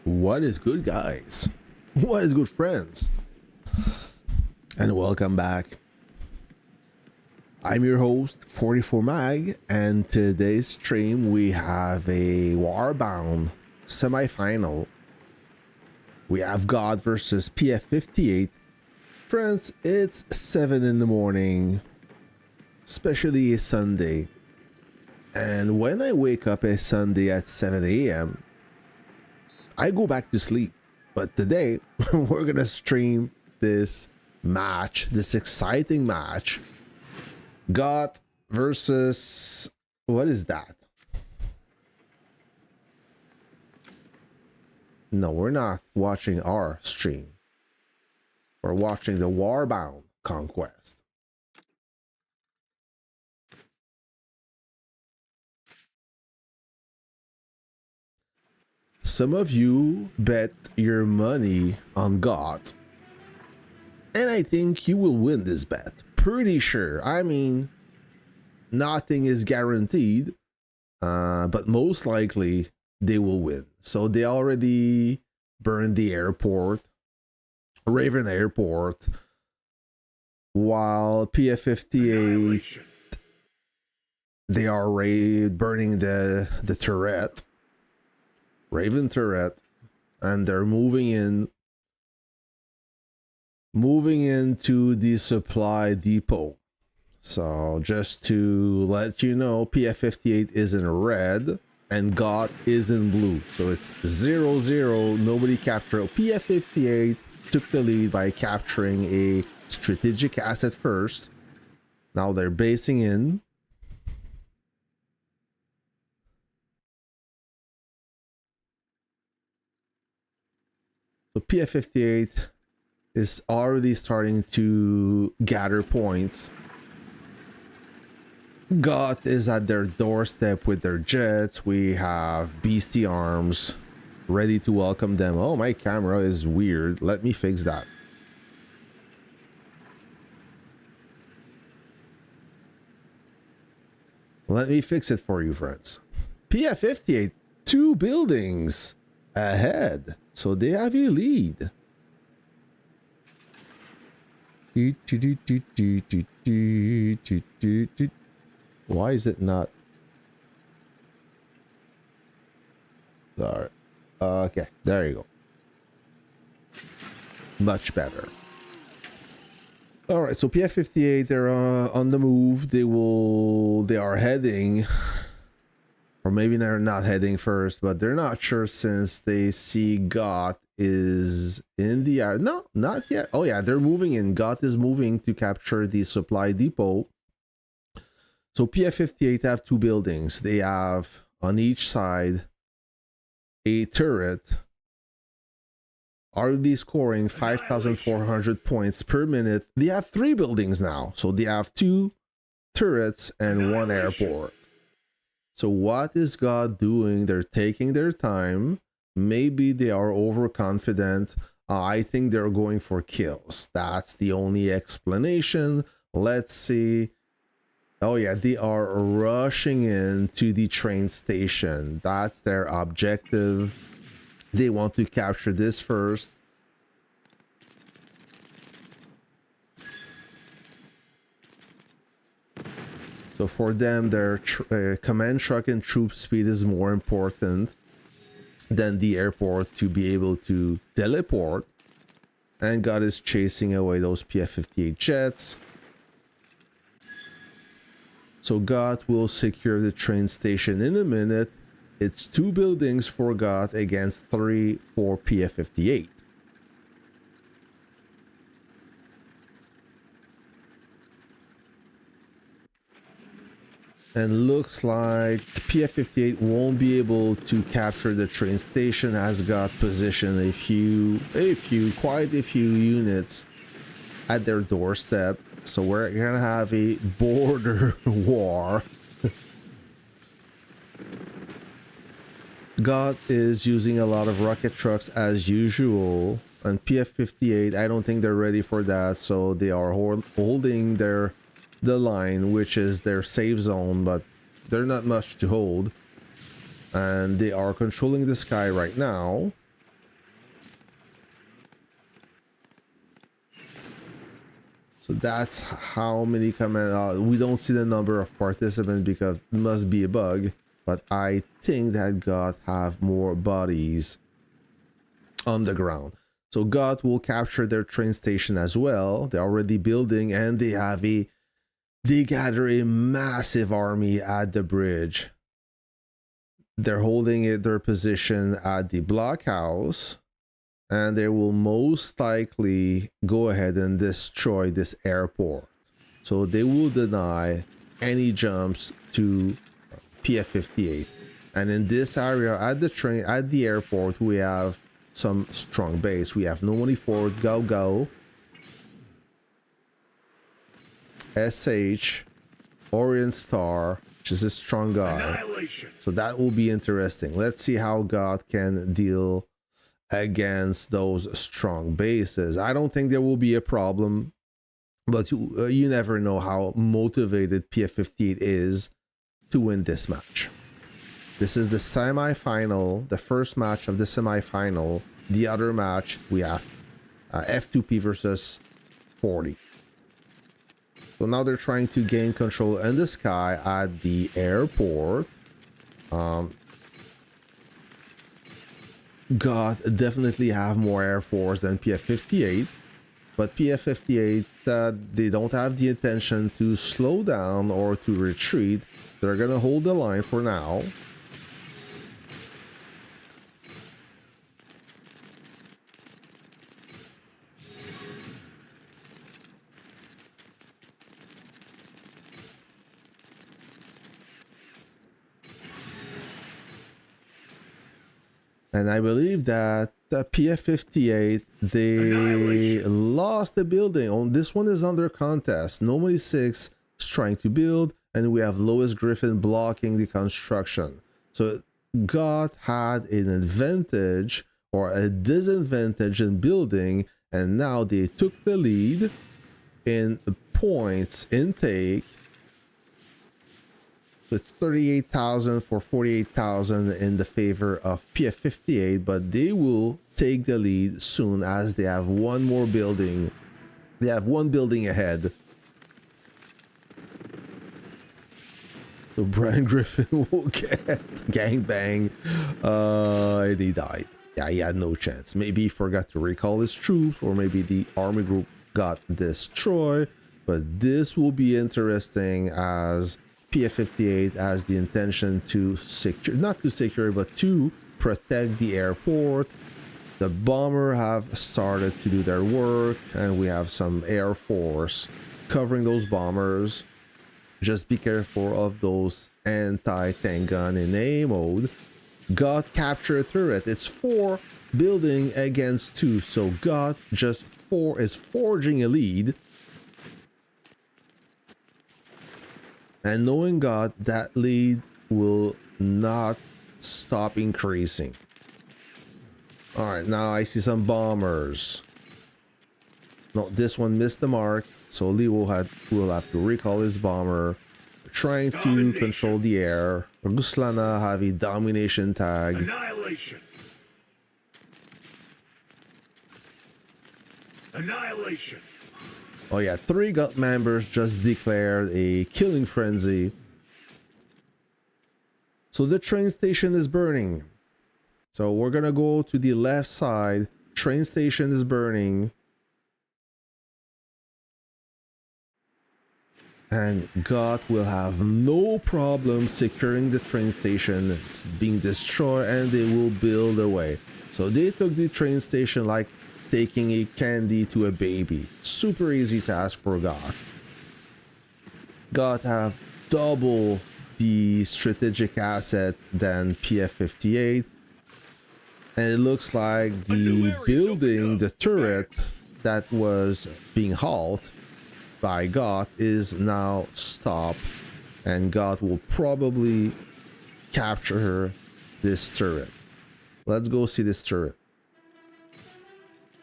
What is good, guys? What is good, friends? And welcome back. I'm your host, 44mag, and today's stream we have a Warbound semi-final. We have GOTH versus PF58. Friends, it's 7 in the morning, especially a Sunday. And when I wake up a Sunday at 7 a.m., I go back to sleep. But today, we're gonna stream this match, this exciting match. GOTH versus... what is that? No, we're not watching our stream. We're watching the Warbound conquest. Some of you bet your money on GOTH, and I think you will win this bet. Pretty sure. I mean, nothing is guaranteed, but most likely they will win. So they already burned the airport, Raven Airport, while PF58 they are burning the turret. Raven turret, and they're moving into the supply depot. So just to let you know, PF58 is in red and GOTH is in blue, so it's 0-0. Nobody captured. PF58 took the lead by capturing a strategic asset first. Now they're basing in. So PF58 is already starting to gather points. GOTH is at their doorstep with their jets. We have beastie arms ready to welcome them. Oh, my camera is weird. Let me fix that. Let me fix it for you, friends. PF58, 2 buildings ahead. So they have a lead. Why is it not? Sorry. Okay, there you go. Much better. All right, so PF58, they're on the move. They are heading. Or maybe they're not heading first, but they're not sure since they see GOTH is in the air. No, not yet. Oh yeah, they're moving in. GOTH is moving to capture the supply depot. So PF58 have 2 buildings. They have on each side a turret. Already scoring 5,400 points per minute. They have 3 buildings now. So they have 2 turrets and 1 airport. So what is GOTH doing? They're taking their time. Maybe they are overconfident. I think they're going for kills. That's the only explanation. Let's see. Oh yeah, they are rushing into the train station. That's their objective. They want to capture this first. So for them, their command truck and troop speed is more important than the airport to be able to teleport. And GOTH is chasing away those PF58 jets. So GOTH will secure the train station in a minute. It's 2 buildings for GOTH against 3 for PF58. And looks like PF58 won't be able to capture the train station as GOTH positioned quite a few units at their doorstep. So we're gonna have a border war. GOTH is using a lot of rocket trucks as usual, and PF58, I don't think they're ready for that, so they are holding the line, which is their safe zone, but they're not much to hold. And they are controlling the sky right now. So that's how many command. We don't see the number of participants because it must be a bug. But I think that GOTH have more bodies on the ground. So GOTH will capture their train station as well. They're already building, and they gather a massive army at the bridge. They're holding their position at the blockhouse, and they will most likely go ahead and destroy this airport. So they will deny any jumps to PF58. And in this area at the airport, we have some strong base. We have Normally Ford, Go, SH, Orient Star, which is a strong guy. So that will be interesting. Let's see how GOTH can deal against those strong bases. I don't think there will be a problem, but you never know how motivated PF58 is to win this match. This is the semi-final, the first match of the semi-final. The other match, we have F2P versus 40. So now they're trying to gain control in the sky at the airport. GOTH definitely have more air force than PF58, but PF58, they don't have the intention to slow down or to retreat. They're gonna hold the line for now. And I believe that the PF58, they lost the building. This one is under contest. Normally 6 is trying to build, and we have Lois Griffin blocking the construction. So GOTH had an advantage or a disadvantage in building, and now they took the lead in points intake. So it's 38,000 for 48,000 in the favor of PF58, but they will take the lead soon as they have one more building. They have one building ahead. So Brian Griffin will get gangbang. And he died. Yeah, he had no chance. Maybe he forgot to recall his troops, or maybe the army group got destroyed. But this will be interesting as PF58 has the intention to secure, not to secure, but to protect the airport. The bomber have started to do their work, and we have some air force covering those bombers. Just be careful of those anti-tank gun in A mode. GOTH capture a turret. It's 4 building against 2, so GOTH is forging a lead. And knowing GOTH, that lead will not stop increasing. All right, now I see some bombers. No, this one missed the mark, so Lee will have to recall his bomber. Trying to control the air. Ruslana have a domination tag. Annihilation. Annihilation. Oh yeah, 3 GOTH members just declared a killing frenzy. So the train station is burning. So we're gonna go to the left side. Train station is burning. And GOTH will have no problem securing the train station. It's being destroyed, and they will build away. So they took the train station like taking a candy to a baby. Super easy task for GOTH. GOTH have double the strategic asset than PF58. And it looks like the building, the turret that was being halted by GOTH is now stopped. And GOTH will probably capture this turret. Let's go see this turret.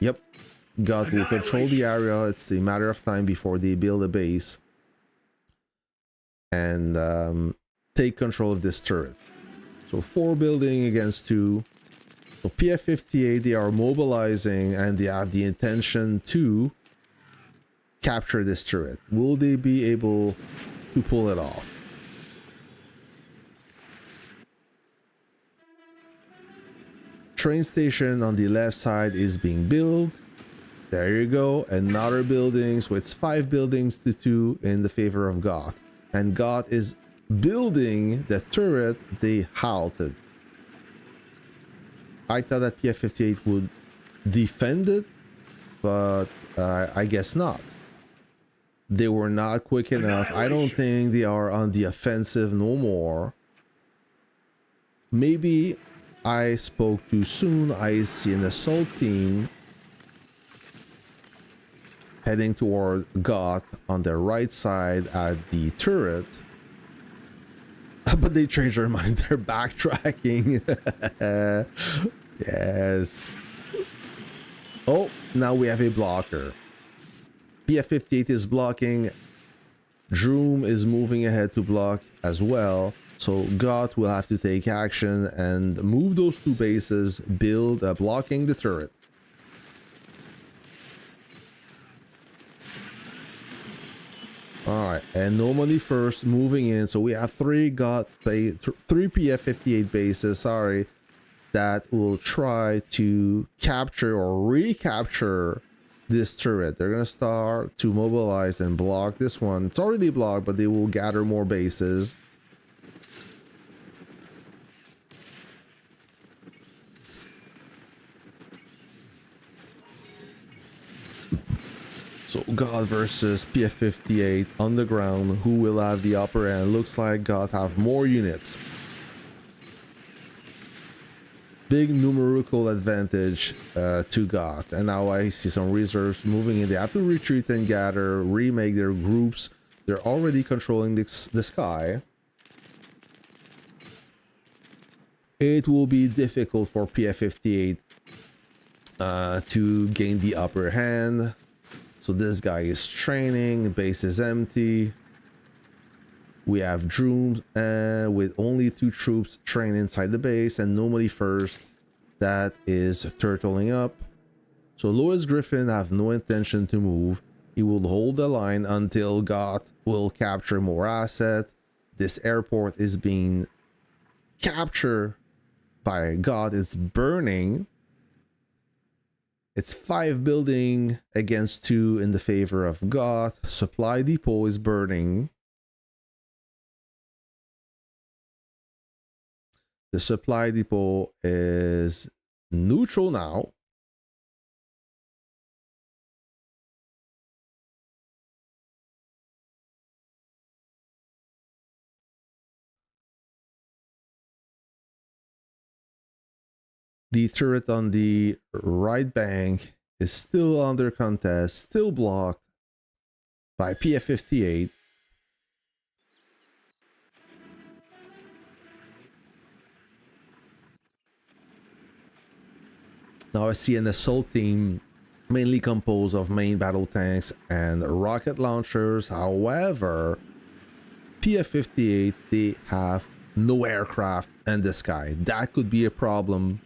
Yep, GOTH will control the area. It's a matter of time before they build a base and take control of this turret. So 4 building against 2. So PF58, they are mobilizing, and they have the intention to capture this turret? Will they be able to pull it off? Train station on the left side is being built. There you go, another building. So it's 5 buildings to 2 in the favor of GOTH. And GOTH is building the turret they halted. I thought that PF58 would defend it, but I guess not. They were not quick enough. I don't think they are on the offensive no more. Maybe I spoke too soon. I see an assault team heading toward GOTH on the right side at the turret. But they changed their mind. They're backtracking. Yes. Oh, now we have a blocker. PF58 is blocking. Droom is moving ahead to block as well. So GOTH will have to take action and move those 2 bases, build blocking the turret. All right, and normally first moving in. So we have 3 GOTH, 3 PF58 bases. Sorry, that will try to capture or recapture this turret. They're gonna start to mobilize and block this one. It's already blocked, but they will gather more bases. So GOTH versus PF58 on the ground. Who will have the upper end? Looks like GOTH have more units. Big numerical advantage to GOTH. And now I see some reserves moving in. They have to retreat and gather, remake their groups. They're already controlling the sky. It will be difficult for PF58 to gain the upper hand. So this guy is training, the base is empty. We have Droom with only 2 troops trained inside the base and nobody first. That is turtling up. So Louis Griffin have no intention to move. He will hold the line until GOTH will capture more asset. This airport is being captured by GOTH. It's burning. It's 5 building against 2 in the favor of GOTH. Supply depot is burning. The supply depot is neutral now. The turret on the right bank is still under contest, still blocked by PF58. Now I see an assault team mainly composed of main battle tanks and rocket launchers. However, PF58, they have no aircraft in the sky. That could be a problem.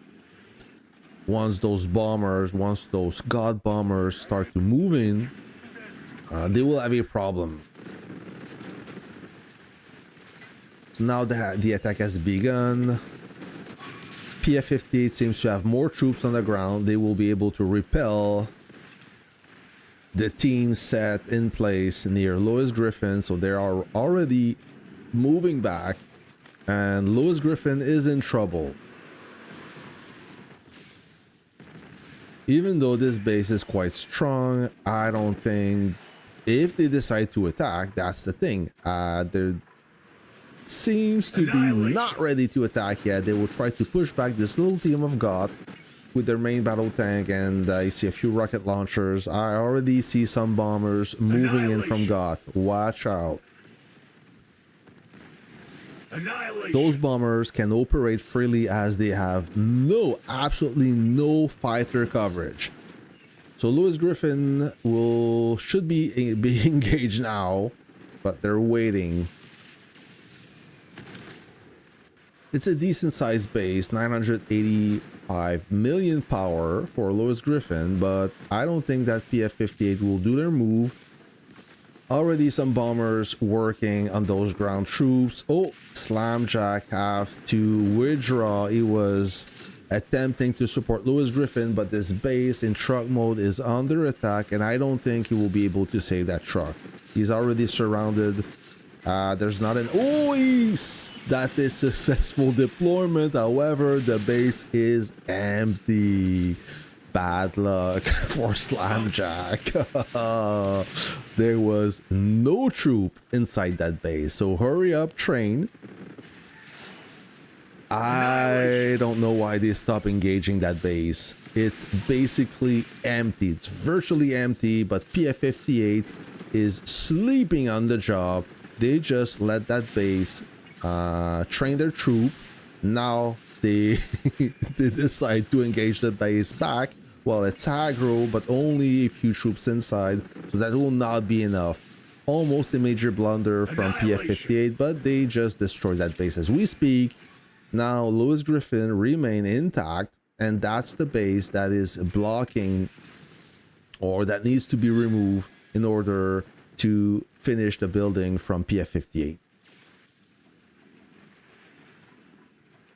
Once those GOTH bombers start to move in, they will have a problem. So now that the attack has begun, PF58 seems to have more troops on the ground. They will be able to repel the team set in place near Louis Griffin. So they are already moving back and Louis Griffin is in trouble. Even though this base is quite strong, I don't think if they decide to attack, that's the thing. There seems to be not ready to attack yet. They will try to push back this little team of GOTH with their main battle tank, and I see a few rocket launchers. I already see some bombers moving in from GOTH. Watch out. Those bombers can operate freely as they have absolutely no fighter coverage. So Louis Griffin should be engaged now, but they're waiting. It's a decent sized base, 985 million power for Louis Griffin, but I don't think that PF58 will do their move. Already some bombers working on those ground troops. Oh, Slamjack have to withdraw. He was attempting to support Lewis Griffin, but this base in truck mode is under attack, and I don't think he will be able to save that truck. He's already surrounded. There's not an... Oh, that is successful deployment. However, the base is empty. Bad luck for Slamjack. There was no troop inside that base, so hurry up, train. I don't know why they stopped engaging that base. It's basically empty. It's virtually empty, but PF58 is sleeping on the job. They just let that base train their troop. Now they decide to engage the base back. Well, it's aggro, but only a few troops inside, so that will not be enough. Almost a major blunder from PF58, but they just destroyed that base as we speak. Now Lewis Griffin remain intact, and that's the base that is blocking, or that needs to be removed in order to finish the building from PF58.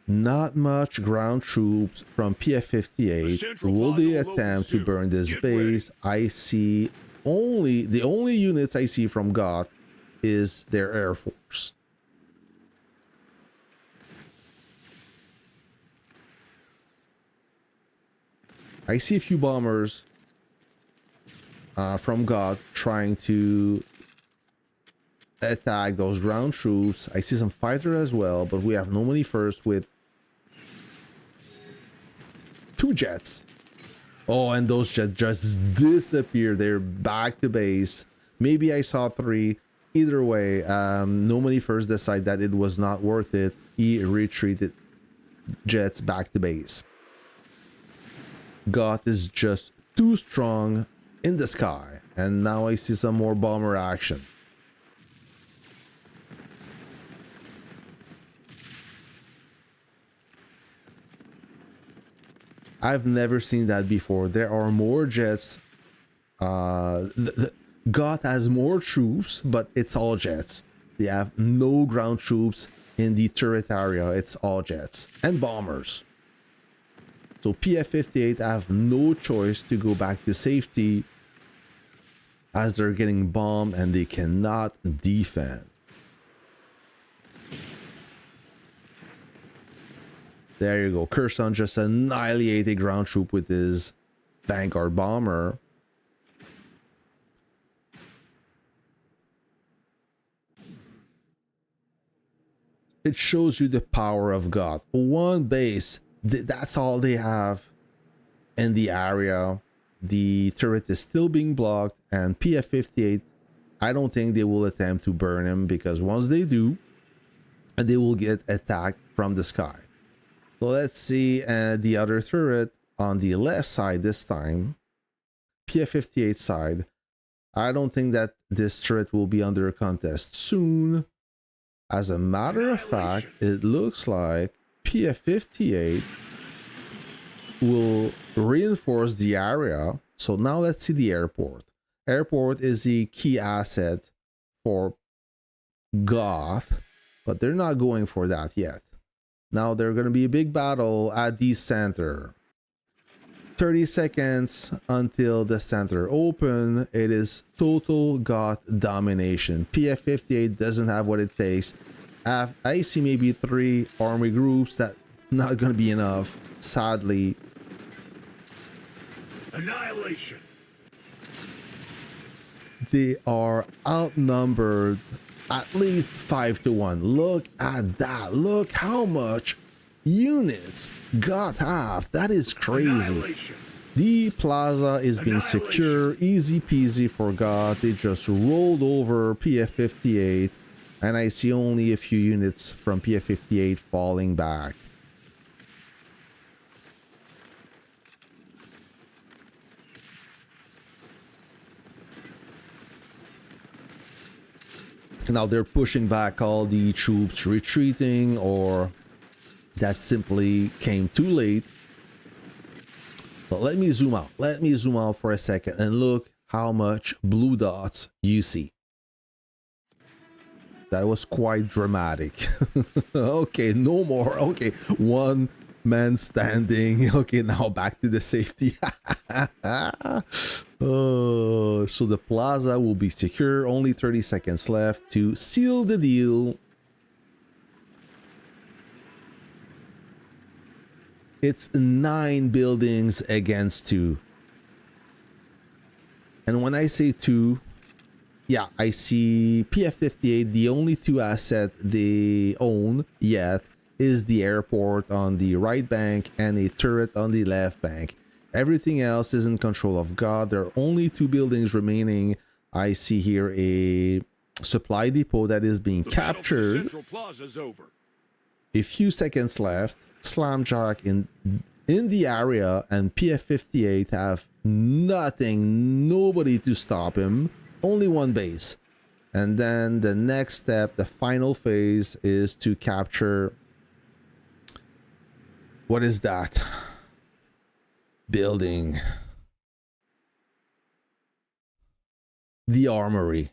Not much ground troops from PF58. Will they attempt to burn this base? I see the only units I see from GOTH is their Air Force. I see a few bombers from GOTH trying to attack those ground troops. I see some fighter as well, but we have nobody first with 2 jets. Oh, and those jets just disappeared. They're back to base. Maybe I saw 3. Either way, nobody first decided that it was not worth it. He retreated jets back to base. GOTH is just too strong in the sky, and now I see some more bomber action. I've never seen that before. There are more jets. GOTH has more troops, but it's all jets. They have no ground troops in the turret area. It's all jets and bombers. So PF58 have no choice to go back to safety as they're getting bombed and they cannot defend. There you go. Kherson just annihilated a ground troop with his Vanguard bomber. It shows you the power of GOTH. One base, that's all they have in the area. The turret is still being blocked, and PF58, I don't think they will attempt to burn him, because once they do, they will get attacked from the sky. So let's see the other turret on the left side this time. PF58 side. I don't think that this turret will be under contest soon. As a matter of fact, it looks like PF58 will reinforce the area. So now let's see the airport. Airport is the key asset for GOTH, but they're not going for that yet. Now there's going to be a big battle at the center. 30 seconds until the center open. It is total GOTH domination. PF58 doesn't have what it takes. I see maybe 3 army groups. That not going to be enough, sadly. Annihilation. They are outnumbered at least 5-1. Look at that. Look how much units GOTH have. That is crazy. The plaza is being secure. Easy peasy for GOTH. They just rolled over PF58. And I see only a few units from PF58 falling back. Now they're pushing back all the troops retreating, or that simply came too late. But let me zoom out. Let me zoom out for a second and look how much blue dots you see. That was quite dramatic. Okay, no more. Okay, one man standing. Okay, now back to the safety. Oh, so the plaza will be secure. Only 30 seconds left to seal the deal. It's 9 buildings against 2. And when I say 2, yeah, I see PF58, the only 2 asset they own yet is the airport on the right bank and a turret on the left bank. Everything else is in control of GOTH. There are only 2 buildings remaining. I see here a supply depot that is being captured. Central Plaza's over. A few seconds left. Slamjack in the area, and PF58 have nothing, nobody to stop him. Only 1 base. And then the next step, the final phase, is to capture... What is that? Building. The armory.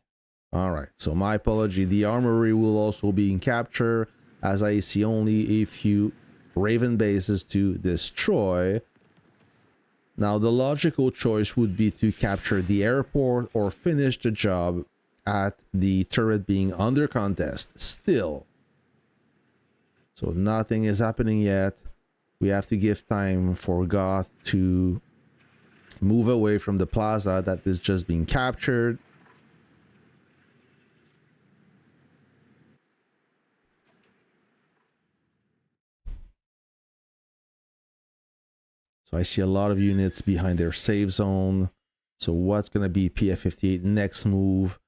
Alright, so my apology. The armory will also be in capture, as I see only a few Raven bases to destroy. Now the logical choice would be to capture the airport or finish the job at the turret being under contest still. So nothing is happening yet. We have to give time for GOTH to move away from the plaza that is just being captured. So I see a lot of units behind their safe zone. So what's going to be PF58 next move?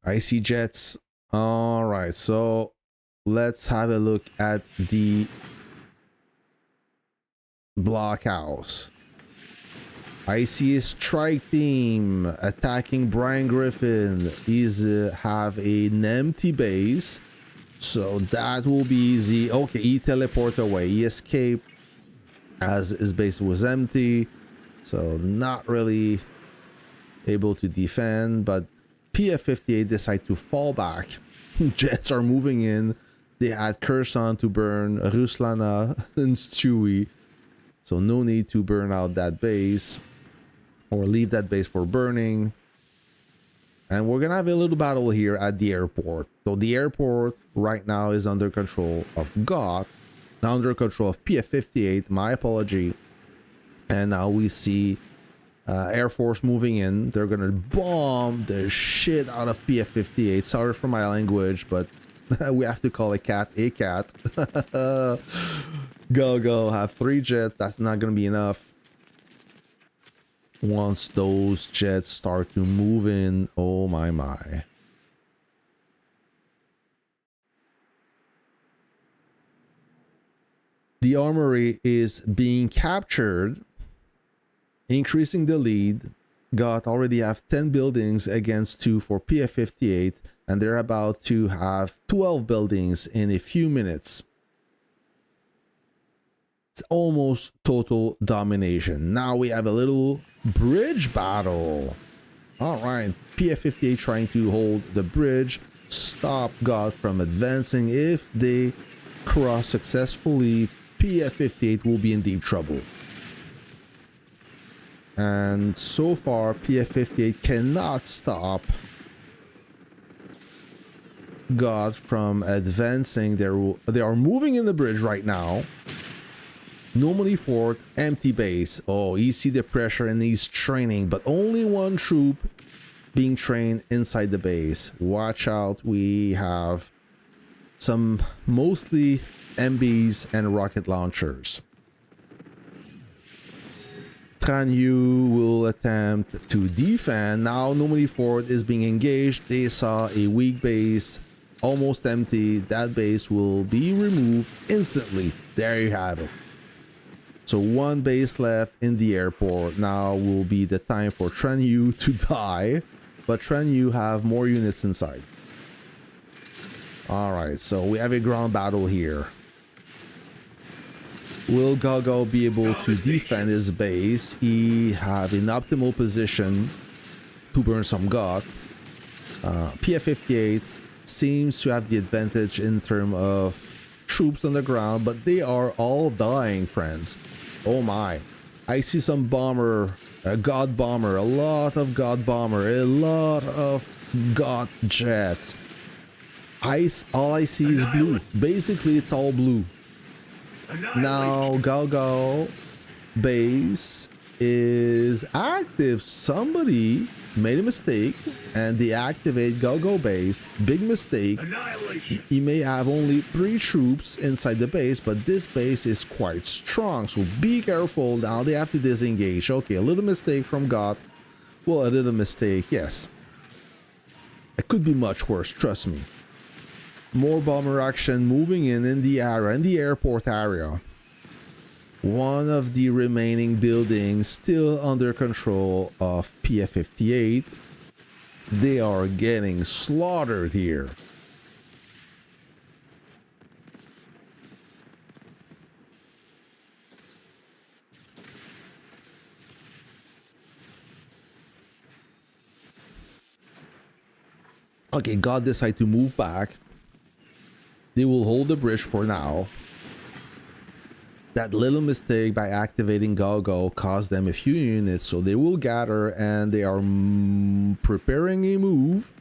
I see jets. All right, so let's have a look at the blockhouse. I see a strike team attacking Brian Griffin. He's have an empty base. So that will be easy. Okay, he teleported away. He escaped as his base was empty. So not really able to defend. But PF58 decide to fall back. Jets are moving in. They had Kursan to burn, Ruslana and Stewie. So no need to burn out that base. Or leave that base for burning. And we're gonna have a little battle here at the airport. So the airport right now is under control of GOTH, now under control of PF58. My apology. And now we see Air Force moving in. They're gonna bomb the shit out of PF58. Sorry for my language, but we have to call a cat a cat. Go have 3 jets. That's not gonna be enough. Once those jets start to move in, oh my. The armory is being captured, increasing the lead. GOTH already have 10 buildings against 2 for PF58, and they're about to have 12 buildings in a few minutes. It's almost total domination. Now we have a little bridge battle. All right, PF58 trying to hold the bridge, stop GOTH from advancing. If they cross successfully, PF58 will be in deep trouble. And so far, PF58 cannot stop GOTH from advancing. They are moving in the bridge right now. Normally Fort, empty base. Oh, you see the pressure and he's training, but only 1 troop being trained inside the base. Watch out, we have some mostly MBs and rocket launchers. Tranyu will attempt to defend. Now Normally Fort is being engaged. They saw a weak base, almost empty. That base will be removed instantly. There you have it. So 1 base left in the airport. Now will be the time for Tranyu to die. But Tranyu have more units inside. Alright, so we have a ground battle here. Will Gago be able to defend his base? He have an optimal position to burn some GOTH. PF58 seems to have the advantage in terms of troops on the ground, but they are all dying, friends. Oh my. I see some bomber, a god bomber, a lot of god bomber, a lot of god jets. All I see is blue. Basically, it's all blue. Now, Galgal base is active. Somebody made a mistake and deactivate Galgal base. Big mistake. He may have only 3 troops inside the base, but this base is quite strong, so be careful. Now they have to disengage. Okay, a little mistake from GOTH. Well, a little mistake, yes. It could be much worse, trust me. More bomber action moving in the area, in the airport area. One of the remaining buildings still under control of PF58. They are getting slaughtered here. Okay, God decide to move back. They will hold the bridge for now. That little mistake by activating Galgo caused them a few units, so they will gather and they are preparing a move.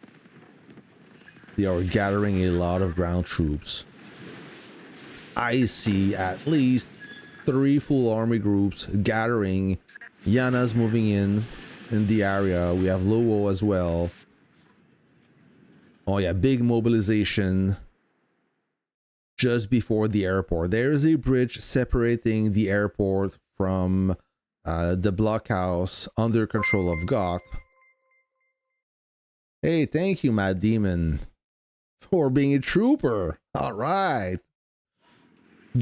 They are gathering a lot of ground troops. I see at least 3 full army groups gathering. Yana's moving in the area. We have Luo as well. Oh yeah, big mobilization just before the airport. There is a bridge separating the airport from the blockhouse under control of GOTH. Hey, thank you, Mad Demon, for being a trooper. All right.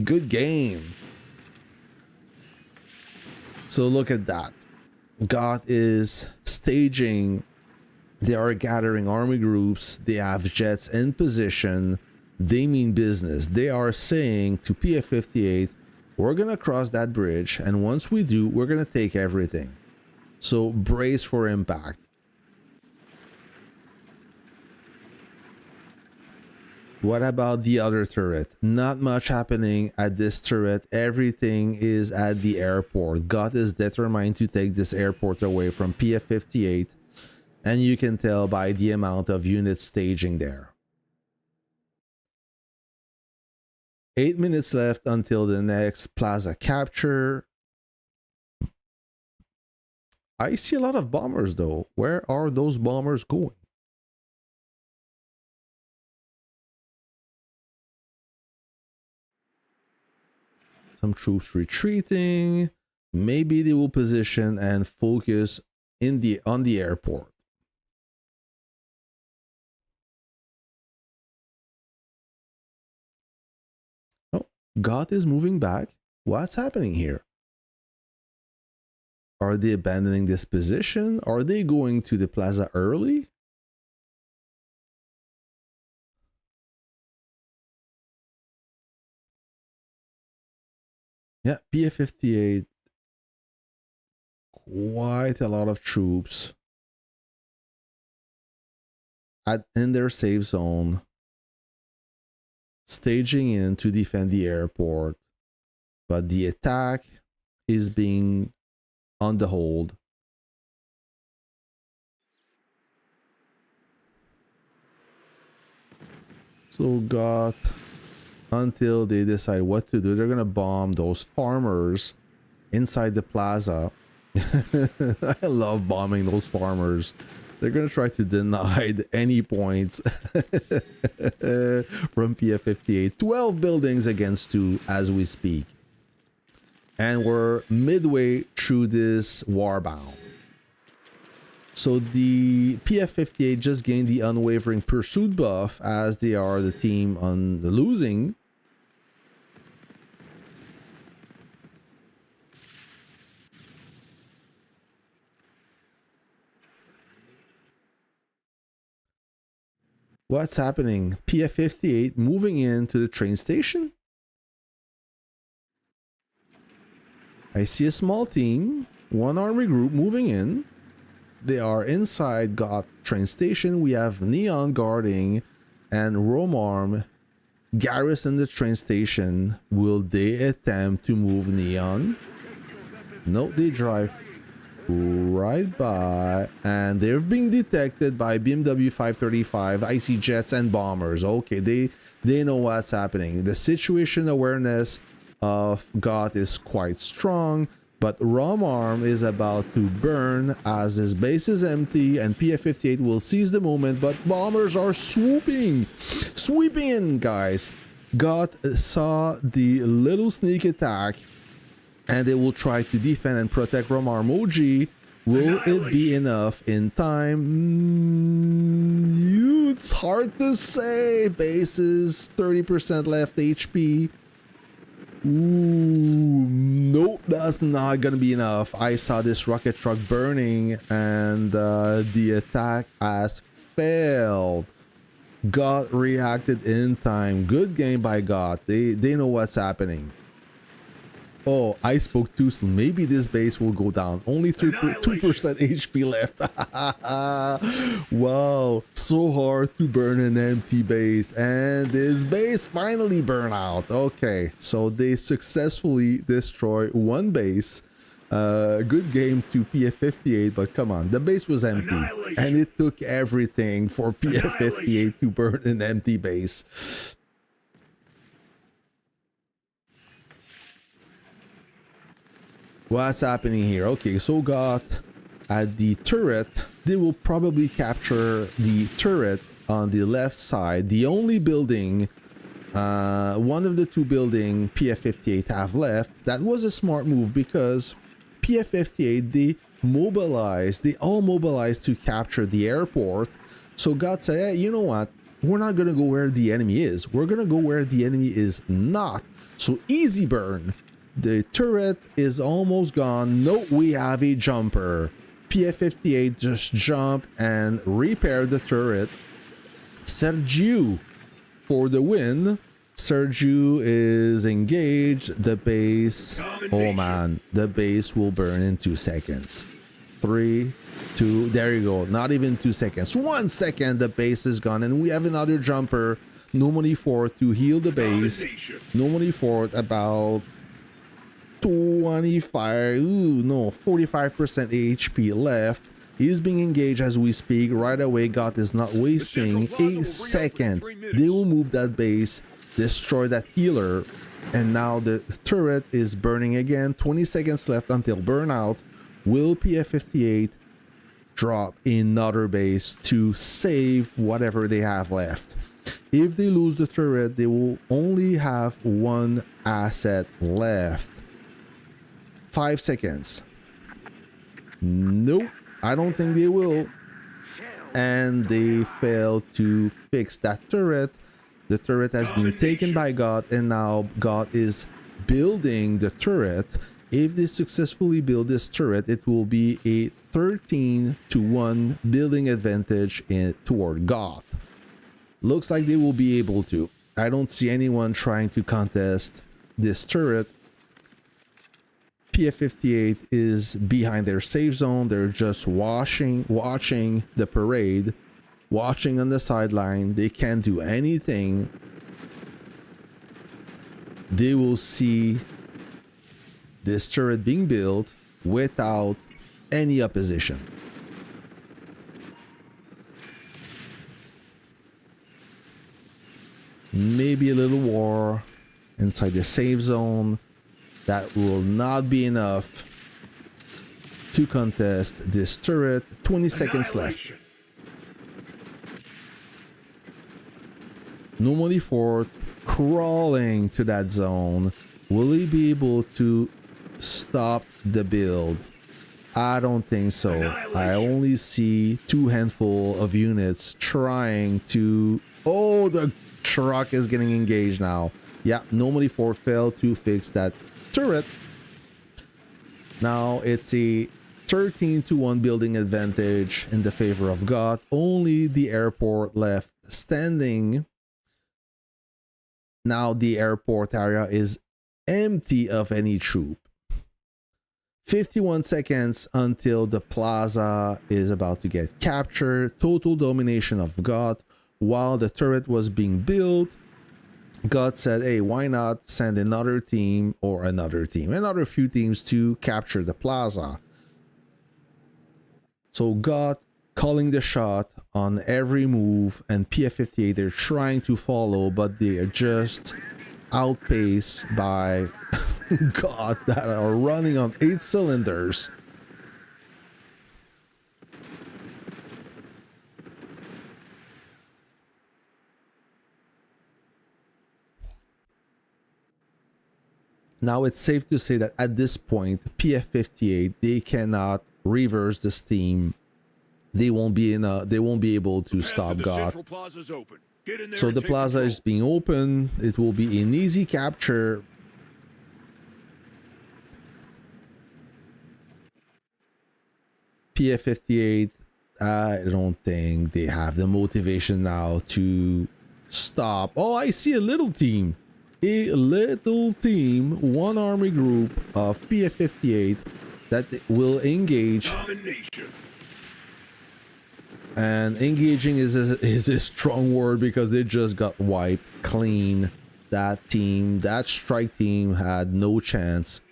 Good game. So look at that. GOTH is staging. They are gathering army groups. They have jets in position. They mean business. They are saying to PF58, we're going to cross that bridge, and once we do, we're going to take everything. So brace for impact. What about the other turret? Not much happening at this turret. Everything is at the airport. GOTH is determined to take this airport away from PF58, and you can tell by the amount of units staging there. 8 minutes left until the next plaza capture. I see a lot of bombers though. Where are those bombers going? Some troops retreating. Maybe they will position and focus on the airport. GOTH is moving back. What's happening here? Are they abandoning this position? Are they going to the plaza early? Yeah, PF58. Quite a lot of troops in their safe zone, staging in to defend the airport, but the attack is being on the hold. So GOTH, until they decide what to do, they're gonna bomb those farmers inside the plaza. I love bombing those farmers. They're gonna try to deny any points from PF58. 12 buildings against 2 as we speak. And we're midway through this Warbound. So the PF58 just gained the unwavering pursuit buff as they are the team on the losing. What's happening? PF58 moving into the train station. I see a small team, 1 army group moving in. They are inside GOTH train station. We have Neon guarding and Romarm garrison the train station. Will they attempt to move Neon? No, they drive right by, and they're being detected by BMW 535, icy jets and bombers. Okay, they know what's happening. The situation awareness of GOTH is quite strong, but Romarm is about to burn as his base is empty, and PF58 will seize the moment, but bombers are sweeping in, guys. GOTH saw the little sneak attack, and they will try to defend and protect Romarm OG. Will it be enough in time? It's hard to say. Base is 30% left HP. Ooh, nope, that's not gonna be enough. I saw this rocket truck burning, and the attack has failed. GOTH reacted in time. Good game by GOTH. They know what's happening. Oh, I spoke too soon. Maybe this base will go down. Only 2% HP left. Wow, so hard to burn an empty base, and this base finally burned out. Okay, so they successfully destroy one base. Good game to PF58, but come on, the base was empty, and it took everything for PF58 to burn an empty base. What's happening here? Okay, so GOTH at the turret. They will probably capture the turret on the left side. The only building, one of the two building PF58 have left. That was a smart move because PF58, they all mobilized to capture the airport. So GOTH said, hey, you know what? We're not going to go where the enemy is. We're going to go where the enemy is not. So easy burn. The turret is almost gone. No, we have a jumper. PF58 just jump and repair the turret. Sergio for the win. Sergio is engaged. The base. Oh man, the base will burn in 2 seconds. 3, 2. There you go. Not even 2 seconds. 1 second. The base is gone, and we have another jumper. No money for it to heal the base. No money for it. About 45, 45% HP left. He's being engaged as we speak. Right away, GOTH is not wasting a second. They will move that base, destroy that healer, and now the turret is burning again. 20 seconds left until burnout. Will PF58 drop another base to save whatever they have left? If they lose the turret, they will only have one asset left. 5 seconds. Nope, I don't think they will. And they failed to fix that turret. The turret has been taken by GOTH, and now GOTH is building the turret. If they successfully build this turret, it will be a 13-1 building advantage toward GOTH. Looks like they will be able to. I don't see anyone trying to contest this turret. PF58 is behind their safe zone. They're just watching the parade, watching on the sideline. They can't do anything. They will see this turret being built without any opposition. Maybe a little war inside the safe zone. That will not be enough to contest this turret. 20 seconds left. No money for it. Crawling to that zone. Will he be able to stop the build? I don't think so. I only see 2 handful of units trying to... Oh, the truck is getting engaged now. Yeah, no money for failed to fix that turret. Now it's a 13-1 building advantage in the favor of GOTH. Only the airport left standing. Now the airport area is empty of any troop. 51 seconds until the plaza is about to get captured. Total domination of GOTH. While the turret was being built, GOTH said, hey, why not send another team or another few teams to capture the plaza. So GOTH calling the shot on every move, and PF58 they're trying to follow, but they are just outpaced by GOTH that are running on 8 cylinders. Now it's safe to say that at this point, PF58 they cannot reverse the steam. They won't be able to stop GOTH. So the plaza is being open. It will be an easy capture. PF58, I don't think they have the motivation now to stop. Oh, I see a little team. One army group of PF58 that will engage. And engaging is a strong word because they just got wiped clean. That strike team had no chance.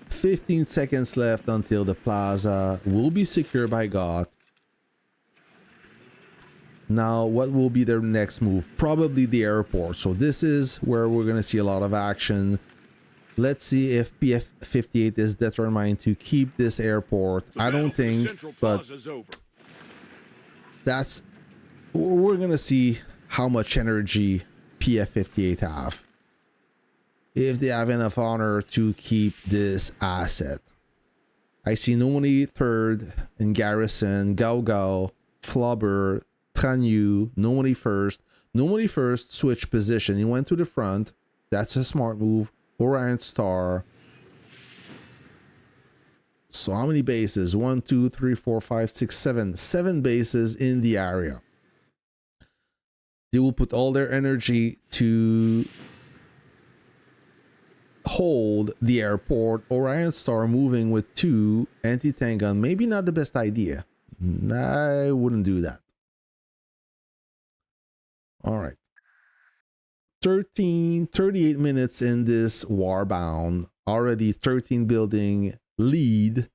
"15 seconds left until the plaza will be secured by GOTH. Now, what will be their next move? Probably the airport. So this is where we're going to see a lot of action. Let's see if PF58 is determined to keep this airport. I don't think, but we're going to see how much energy PF58 have. If they have enough honor to keep this asset. I see Nomoni third in garrison, Gao, Flubber, Tranyu, Nomoni first. Nomoni first switched position. He went to the front. That's a smart move. Orion Star. So how many bases? 1, 2, 3, 4, 5, 6, 7. 7 bases in the area. They will put all their energy to hold the airport. Orion Star moving with 2 anti-tank gun. Maybe not the best idea. I wouldn't do that. All right. 38 minutes in this Warbound. Already 13 building lead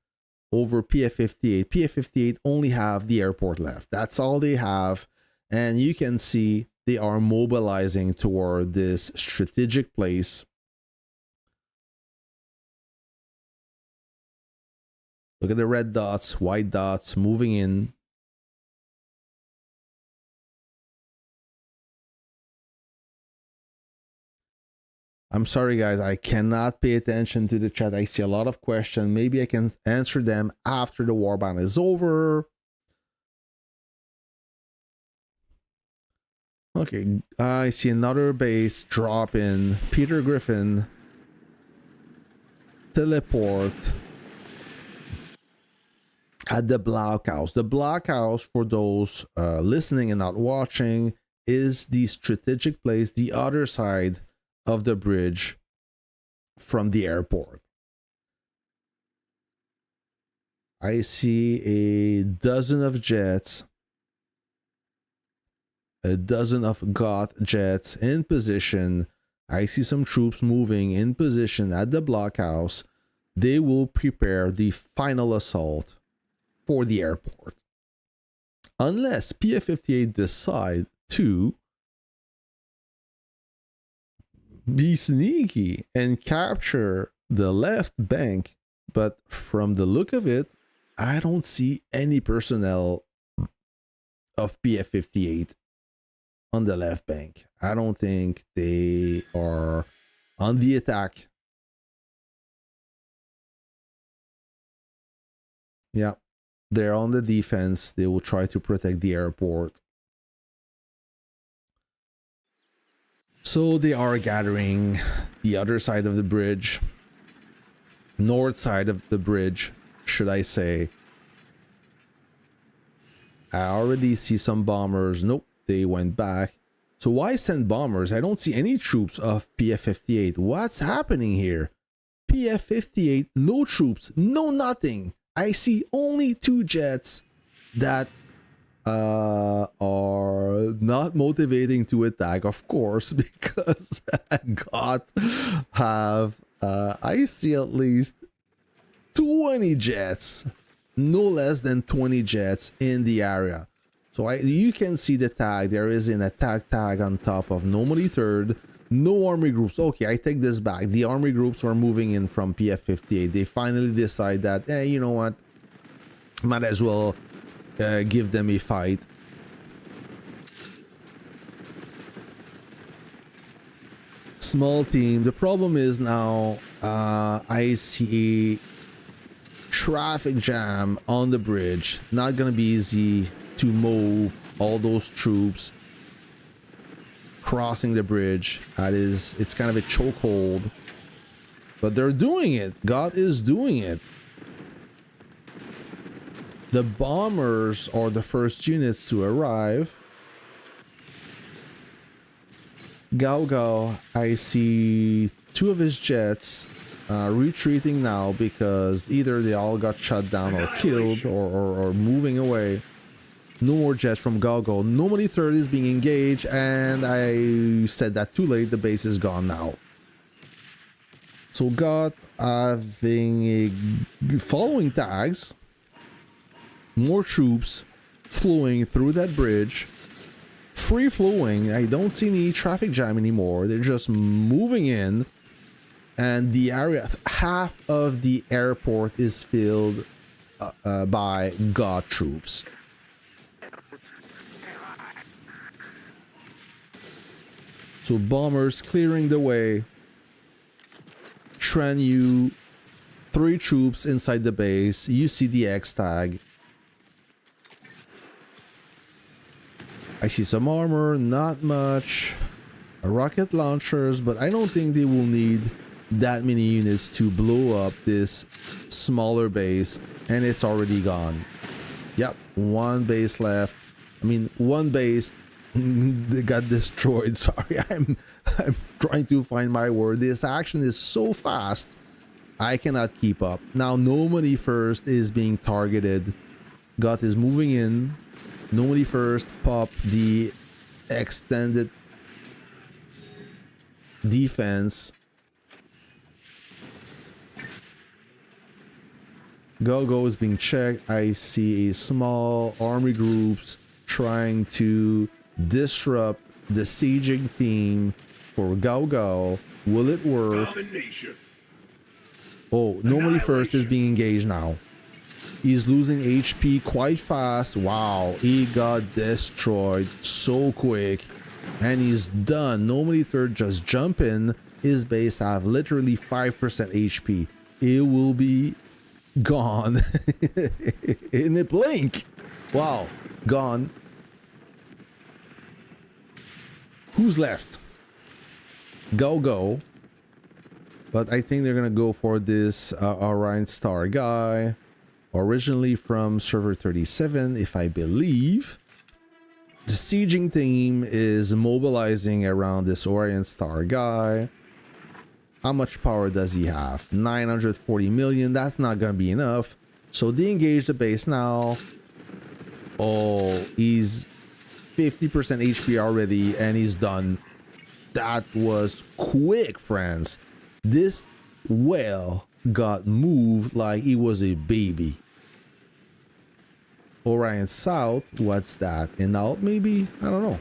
over PF58. PF58 only have the airport left. That's all they have. And you can see they are mobilizing toward this strategic place. Look at the red dots, white dots moving in. I'm sorry, guys. I cannot pay attention to the chat. I see a lot of questions. Maybe I can answer them after the Warbound is over. Okay, I see another base drop in. Peter Griffin. Teleport. At the blockhouse. The blockhouse, for those listening and not watching, is the strategic place, the other side of the bridge from the airport. I see a dozen of jets, a dozen of GOTH jets in position. I see some troops moving in position at the blockhouse. They will prepare the final assault for the airport. Unless PF58 decide to be sneaky and capture the left bank, but from the look of it, I don't see any personnel of PF58 on the left bank. I don't think they are on the attack. Yeah, they're on the defense. They will try to protect the airport. So they are gathering the other side of the bridge, north side of the bridge, should I say. I already see some bombers. Nope, they went back. So why send bombers? I don't see any troops of PF58. What's happening here? PF58, no troops, no nothing. I see only 2 jets that are not motivating to attack, of course, because GOTH have I see at least 20 jets, no less than 20 jets in the area. So you can see the tag. There is an attack tag on top of normally third. No army groups. Okay, I take this back. The army groups are moving in from PF58. They finally decide that, hey, you know what? Might as well give them a fight. Small team. The problem is now I see a traffic jam on the bridge. Not gonna be easy to move all those troops crossing the bridge. It's kind of a chokehold, but they're doing it. GOTH is doing it. The bombers are the first units to arrive. GOTH, I see 2 of his jets retreating now because either they all got shut down or killed or moving away. No more jets from GOTH. Nobody third is being engaged, and I said that too late. The base is gone now. So GOTH having following tags, more troops flowing through that bridge, free flowing. I don't see any traffic jam anymore. They're just moving in, and the area, half of the airport is filled by GOTH troops. So bombers clearing the way. Tran Yu, 3 troops inside the base. You see the X tag. I see some armor, not much. Rocket launchers, but I don't think they will need that many units to blow up this smaller base, and it's already gone. Yep, 1 base left. I mean, 1 base they got destroyed. Sorry, I'm trying to find my word. This action is so fast, I cannot keep up. Now nobody first is being targeted. GOTH is moving in. Nobody first pop the extended defense. GOTH is being checked. I see a small army groups trying to disrupt the sieging team for GOTH. Will it work? Domination. Oh, nobody first is being engaged now. He's losing HP quite fast. Wow, he got destroyed so quick, and he's done. Nobody third just jump in. His base have literally 5% HP. It will be gone in a blink. Wow, gone. Who's left? GOTH. But I think they're gonna go for this Orion Star guy, originally from server 37, if I believe. The sieging team is mobilizing around this Orion Star guy. How much power does he have? 940 million. That's not gonna be enough. So they engage the base now. Oh, he's 50% HP already, and he's done. That was quick, friends. This whale got moved like he was a baby. Orion South, what's that? An out maybe? I don't know.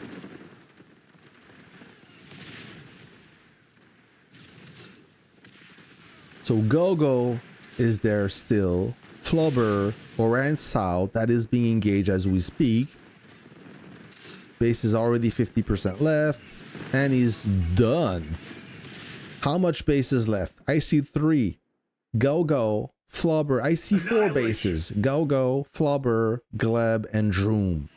So GOTH is there still. Flubber, Orion South, that is being engaged as we speak. Base is already 50% left, and he's done. How much base is left? I see 3. GOTH, Flubber. I see 4 bases. GOTH, Flubber, Gleb, and Droom.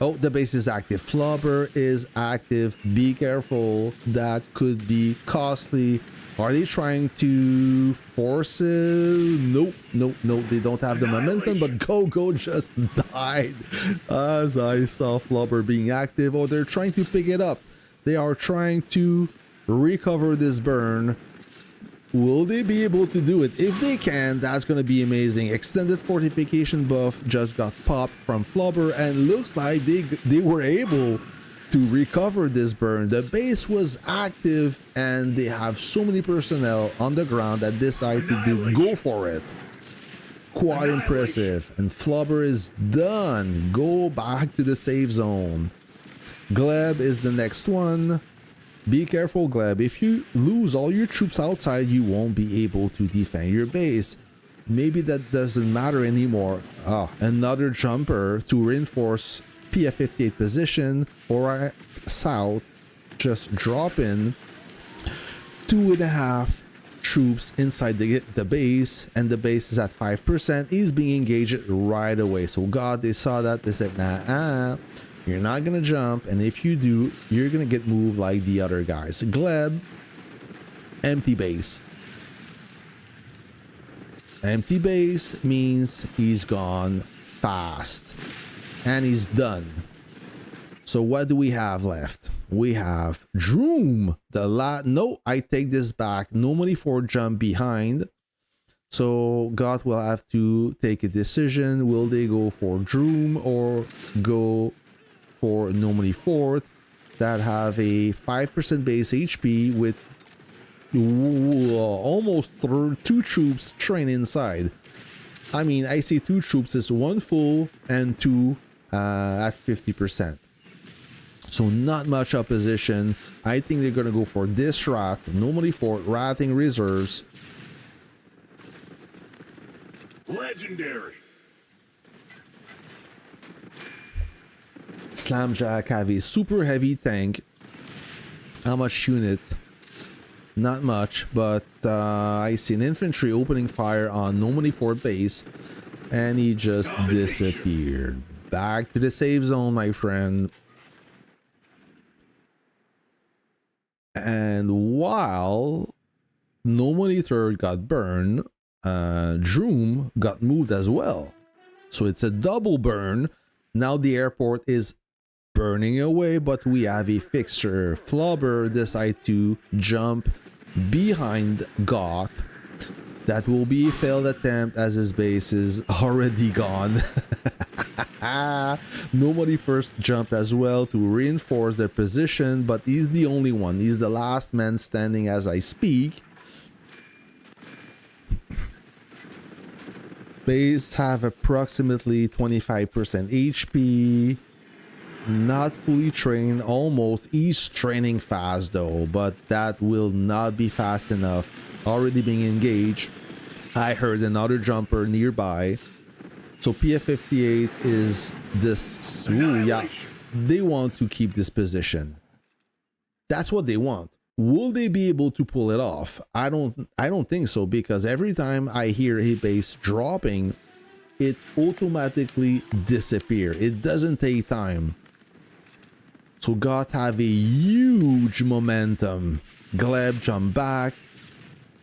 Oh, the base is active. Flubber is active. Be careful. That could be costly. Are they trying to force it? Nope, nope, nope. They don't have the momentum, but Go just died as I saw Flubber being active. Or they're trying to pick it up. They are trying to recover this burn. Will they be able to do it? If they can, that's going to be amazing. Extended fortification buff just got popped from Flubber, and looks like they were able to recover this burn. The base was active, and they have so many personnel on the ground that decide to go for it. Quite impressive. And Flubber is done. Go back to the safe zone. Gleb is the next one. Be careful, Gleb. If you lose all your troops outside, you won't be able to defend your base. Maybe that doesn't matter anymore. Another jumper to reinforce PF58 position, or south, just drop in 2.5 troops inside the base, and the base is at 5%. He's being engaged right away. So God, they saw that, they said, nah, you're not gonna jump, and if you do, you're gonna get moved like the other guys. Gleb, empty base. Empty base means he's gone fast. And he's done. So what do we have left? We have Droom. No, I take this back. No money for jump behind. So God will have to take a decision. Will they go for Droom or go for No Money Fort that have a 5% base HP with almost 2 troops trained inside? I mean, I see 2 troops is 1 full and 2 at 50%. So not much opposition. I think they're gonna go for this rat. No money for ratting reserves. Legendary. Slamjack have a super heavy tank. How much unit? Not much, but I see an infantry opening fire on No Money Fort base, and he just disappeared. Back to the safe zone, my friend. And while No Money Third got burned, Droom got moved as well. So it's a double burn. Now the airport is burning away, but we have a fixture. Flubber decide to jump behind GOTH. That will be a failed attempt as his base is already gone. Nobody first jumped as well to reinforce their position, but he's the only one. He's the last man standing as I speak. Base have approximately 25% HP. Not fully trained, almost. He's training fast though, but that will not be fast enough. Already being engaged. I heard another jumper nearby. So PF58 is this. Ooh, yeah, they want to keep this position. That's what they want. Will they be able to pull it off? I don't think so, because every time I hear a base dropping, it automatically disappears. It doesn't take time. So GOTH have a huge momentum. Gleb jump back,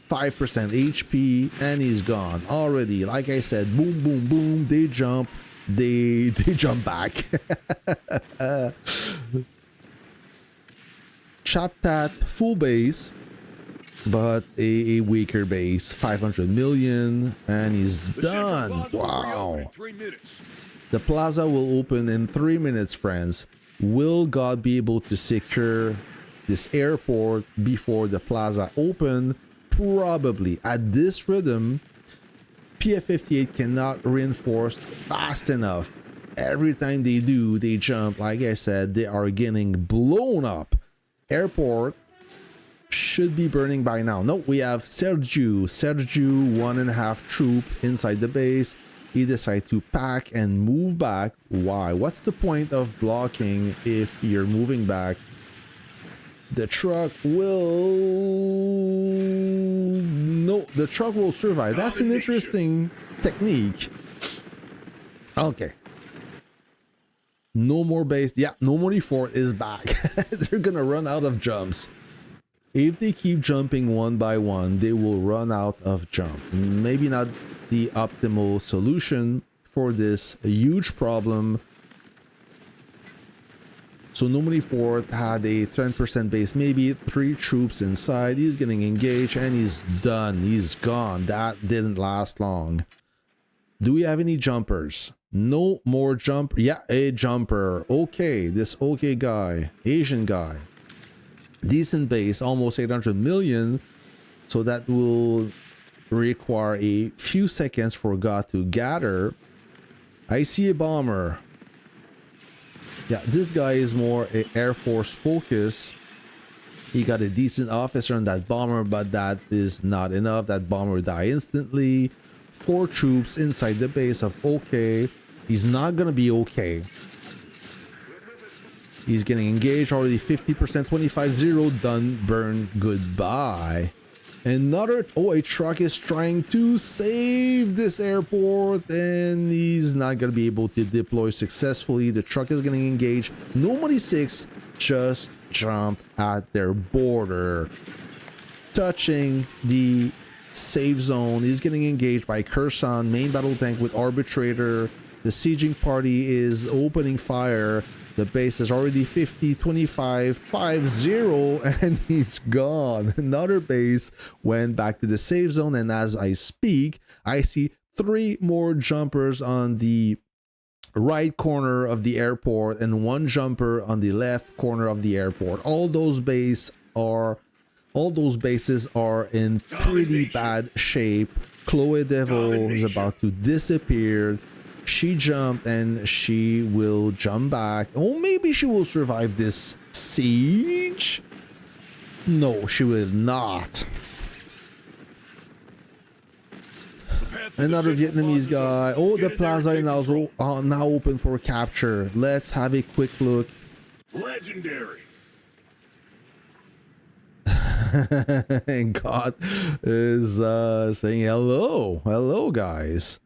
5% HP, and he's gone already. Like I said, boom, boom, boom. They jump back. Chaptat full base, but a weaker base, 500 million, and he's done. Wow. The plaza will open in 3 minutes, friends. Will God be able to secure this airport before the plaza open? Probably. At this rhythm, PF58 cannot reinforce fast enough. Every time they do, they jump. Like I said, they are getting blown up. Airport should be burning by now. No, we have Sergiu, 1.5 troop inside the base. He decided to pack and move back. Why? What's the point of blocking if you're moving back? The truck will... No, the truck will survive. That's an interesting technique. Okay. No more base. Yeah, No Money Fort is back. They're gonna run out of jumps. If they keep jumping one by one, they will run out of jump. Maybe not the optimal solution for this huge problem. So normally Fort had a 10% base, maybe 3 troops inside. He's getting engaged and he's done. He's gone. That didn't last long. Do we have any jumpers? No more jump. Yeah, a jumper. Okay, this okay guy, Asian guy. Decent base, almost 800 million. So that will require a few seconds for GOTH to gather. I see a bomber. Yeah, this guy is more a Air Force focus. He got a decent officer on that bomber, but that is not enough. That bomber died instantly. 4 troops inside the base of OK. He's not gonna be okay. He's getting engaged already. 50%, 25-0, done, burn, goodbye. Another, oh, a truck is trying to save this airport and he's not gonna be able to deploy successfully. The truck is getting engaged. Nobody 6 just jump at their border, touching the safe zone. He's getting engaged by Kherson, main battle tank with arbitrator. The sieging party is opening fire. The base is already 50, 25, 5-0, and he's gone. Another base went back to the safe zone, and as I speak, I see 3 more jumpers on the right corner of the airport and 1 jumper on the left corner of the airport. All those bases are in pretty bad shape. Chloe Devil is about to disappear. She jumped and she will jump back. Oh, maybe she will survive this siege. No, she will not. Another Vietnamese guy. Oh, the plaza is now open for capture. Let's have a quick look. Legendary. And God is saying hello guys.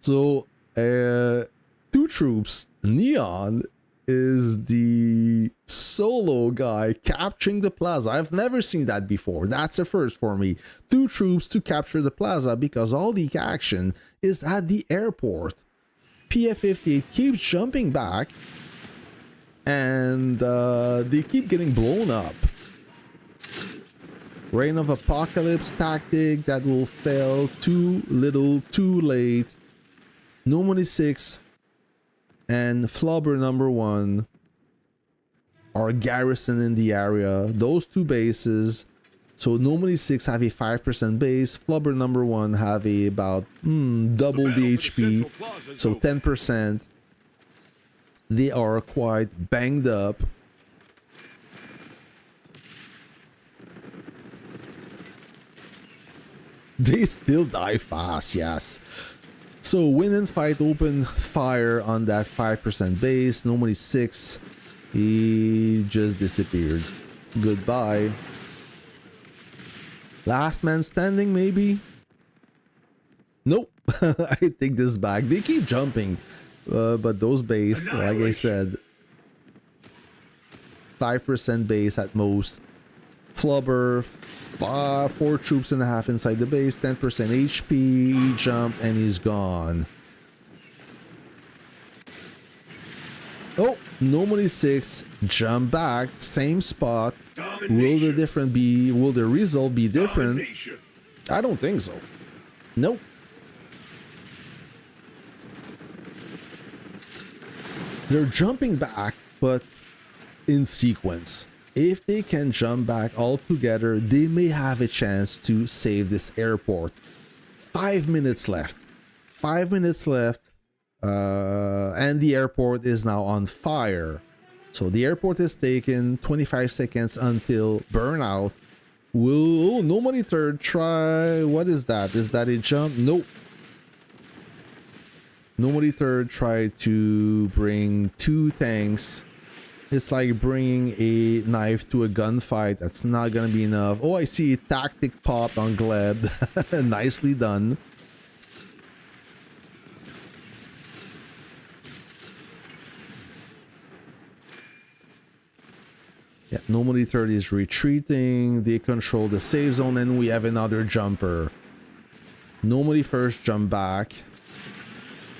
So 2 troops. Neon is the solo guy capturing the plaza. I've never seen that before. That's a first for me. 2 troops to capture the plaza because all the action is at the airport. PF58 keeps jumping back and they keep getting blown up. Reign of Apocalypse tactic that will fail too little, too late. Normally 6 and Flubber number 1 are garrison in the area. Those 2 bases. So normally 6 have a 5% base. Flubber number 1 have a about double the HP. So 10%. They are quite banged up. They still die fast, yes. So win and fight, open fire on that 5% base. Normally 6. He just disappeared. Goodbye. Last man standing, maybe? Nope. I take this back. They keep jumping. But those base, like I said, 5% base at most. Flubber, 4 troops and a half inside the base, 10% HP, jump, and he's gone. Oh, normally 6, jump back, same spot. Will the result be different? I don't think so. Nope. They're jumping back, but in sequence. If they can jump back all together, they may have a chance to save this airport. 5 minutes left. 5 minutes left. And the airport is now on fire. So the airport is taken. 25 seconds until burnout. Will nobody third try? What is that? Is that a jump? Nope. Nobody third tried to bring 2 tanks. It's like bringing a knife to a gunfight. That's not gonna be enough. Oh, I see a tactic pop on Gleb. Nicely done. Yeah, normally third is retreating. They control the safe zone, and we have another jumper. Normally first jump back.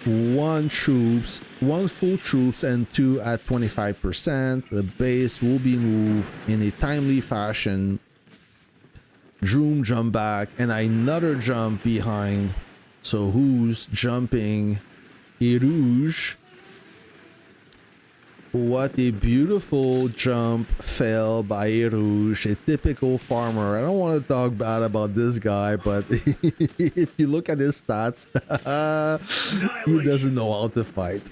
One full troops, and two at 25%. The base will be moved in a timely fashion. Droom jump back, and another jump behind. So who's jumping? Rouge. What a beautiful jump fail by Rouge, a typical farmer. I don't want to talk bad about this guy, but if you look at his stats, he doesn't know how to fight.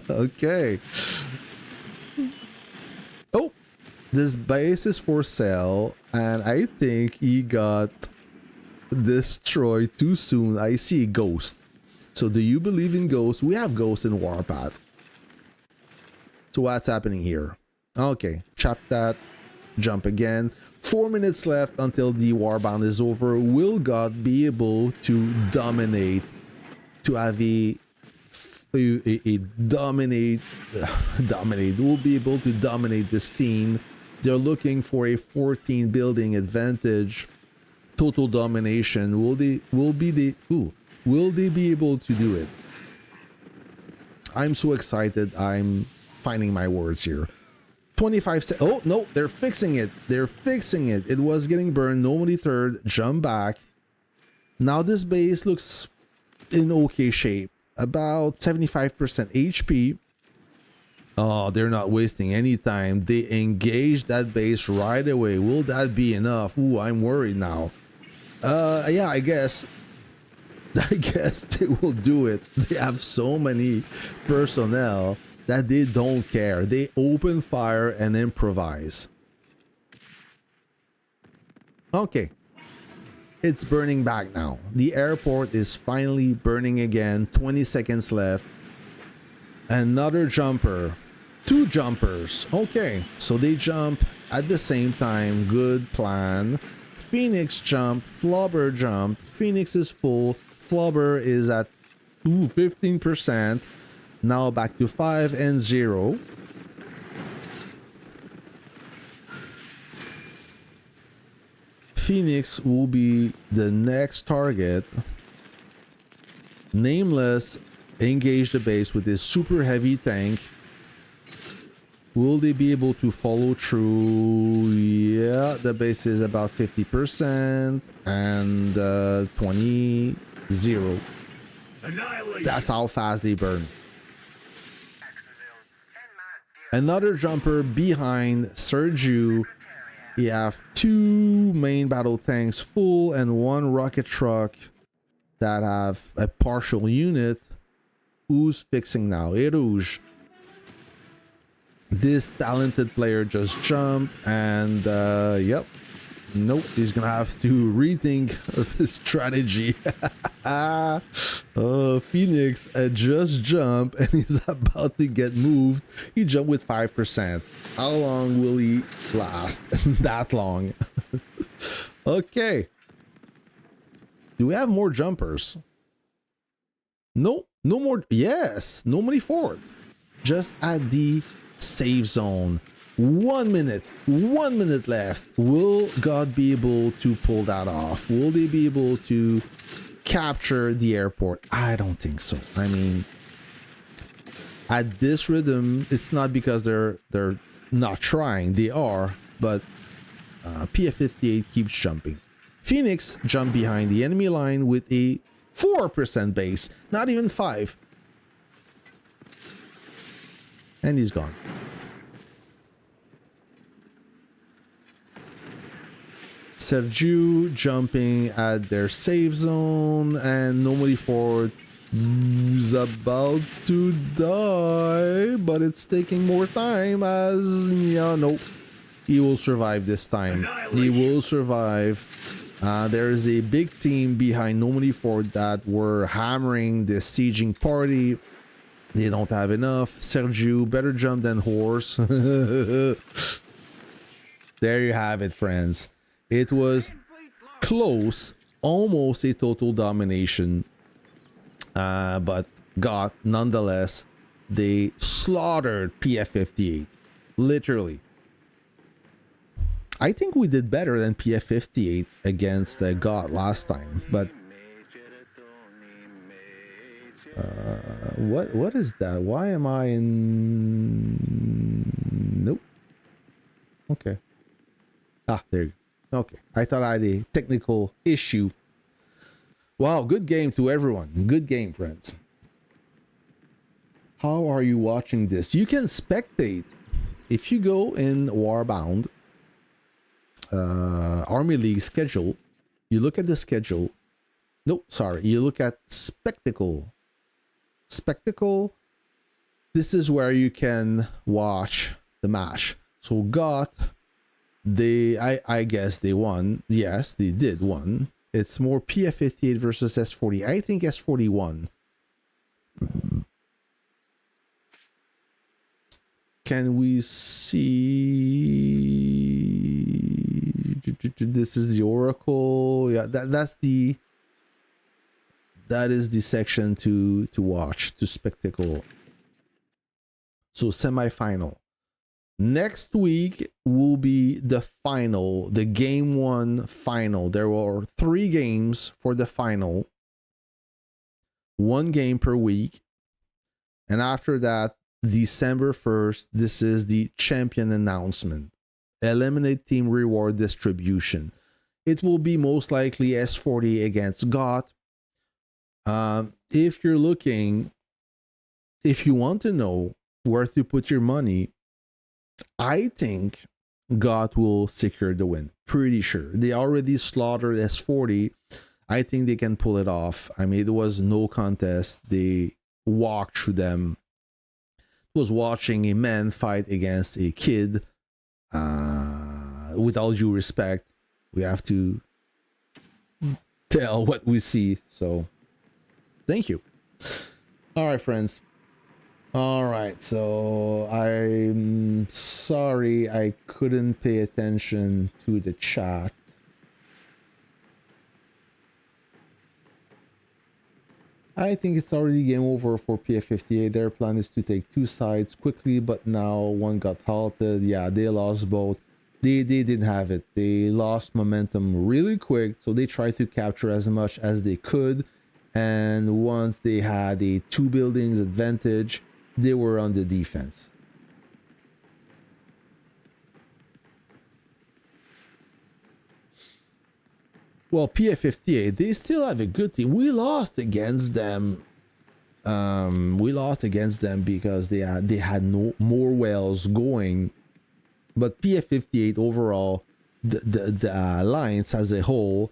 Okay. Oh, this base is for sale, and I think he got destroyed too soon. I see Ghost. So do you believe in Ghost? We have Ghost in Warpath. So what's happening here? Okay, chop that, jump again. 4 minutes left until the Warbound is over. Will God be able to dominate, to have a dominate, will be able to dominate this team? They're looking for a 14 building advantage, total domination. Will they be able to do it? I'm so excited. I'm finding my words here. 25 oh no, they're fixing it. It was getting burned. Normally third, jump back. Now this base looks in okay shape, about 75% HP. Oh, they're not wasting any time. They engage that base right away. Will that be enough? Ooh, I'm worried now. Yeah, I guess they will do it. They have so many personnel that they don't care. They open fire and improvise. Okay. It's burning back now. The airport is finally burning again. 20 seconds left. Another jumper. Two jumpers. Okay. So they jump at the same time. Good plan. Phoenix jump. Flubber jump. Phoenix is full. Flubber is at 15%. Now back to 5 and 0. Phoenix will be the next target. Nameless engage the base with his super heavy tank. Will they be able to follow through? Yeah, the base is about 50% and 20-0. That's how fast they burn. Another jumper behind Sergio. You have two main battle tanks full and one rocket truck that have a partial unit. Who's fixing now? Rouge. This talented player just jumped and yep. Nope, he's gonna have to rethink of his strategy. Phoenix just jumped and he's about to get moved. He jumped with 5%. How long will he last? That long. Okay. Do we have more jumpers? No, no more. Yes, nobody forward. Just at the safe zone. 1 minute left. Will God be able to pull that off? Will they be able to capture the airport? I don't think so. I mean, at this rhythm, it's not because they're not trying. They are, but PF58 keeps jumping. Phoenix jumped behind the enemy line with a 4% base, not even 5. And he's gone. Sergio jumping at their safe zone, and nobody forward is about to die, but it's taking more time as yeah, nope. He will survive this time. He will survive. There is a big team behind Normally Ford that were hammering the sieging party. They don't have enough. Sergio, better jump than horse. There you have it, friends. It was close, almost a total domination. But GOTH, nonetheless, they slaughtered PF58. Literally. I think we did better than PF58 against GOTH last time, but what is that? Why am I in? Nope. Okay. Ah, there you go. Okay. I thought I had a technical issue. Wow, good game to everyone. Good game, friends. How are you watching this? You can spectate. If you go in Warbound, Army League schedule, you look at the schedule. No, sorry. You look at Spectacle. Spectacle. This is where you can watch the match. So GOTH, I guess they won. Yes, they did won. It's more PF58 versus S40. I think S40 won. Can we see? This is the Oracle. Yeah, that is the section to watch, to spectacle. So semi-final. Next week will be the final, the game 1 final. There were 3 games for the final. 1 game per week. And after that, December 1st, this is the champion announcement. Eliminate team reward distribution. It will be most likely S40 against GOTH. If you're looking, if you want to know where to put your money, I think GOTH will secure the win. Pretty sure. They already slaughtered S40. I think they can pull it off. I mean, it was no contest. They walked through them. It was watching a man fight against a kid. With all due respect, we have to tell what we see. So, thank you. All right, friends. All right, so I'm sorry I couldn't pay attention to the chat. I think it's already game over for PF58. Their plan is to take 2 sides quickly, but now one got halted. Yeah, they lost both. They didn't have it. They lost momentum really quick, so they tried to capture as much as they could. And once they had a 2 buildings advantage, they were on the defense. Well, PF58, they still have a good team. We lost against them. We lost against them because they had no more wells going. But PF58 overall, the alliance as a whole,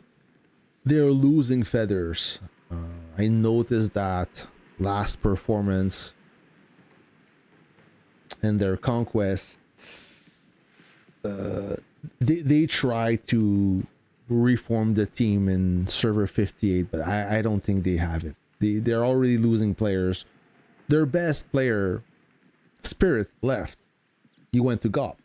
they're losing feathers. I noticed that last performance and their conquest. They try to reform the team in server 58, but I don't think they have it. They're already losing players. Their best player, Spirit, left. He went to GOTH.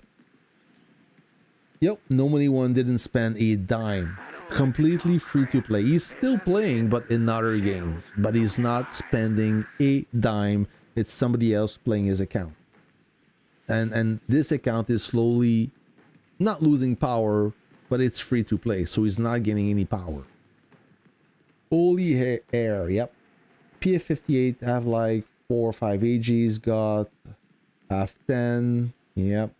Yep, Nobody One didn't spend a dime. Completely free to play. He's still playing, but in another game. But he's not spending a dime. It's somebody else playing his account. And this account is slowly not losing power, but it's free to play, so he's not getting any power. Holy air, yep. PF58 have like 4 or 5 AGs, got have 10, yep.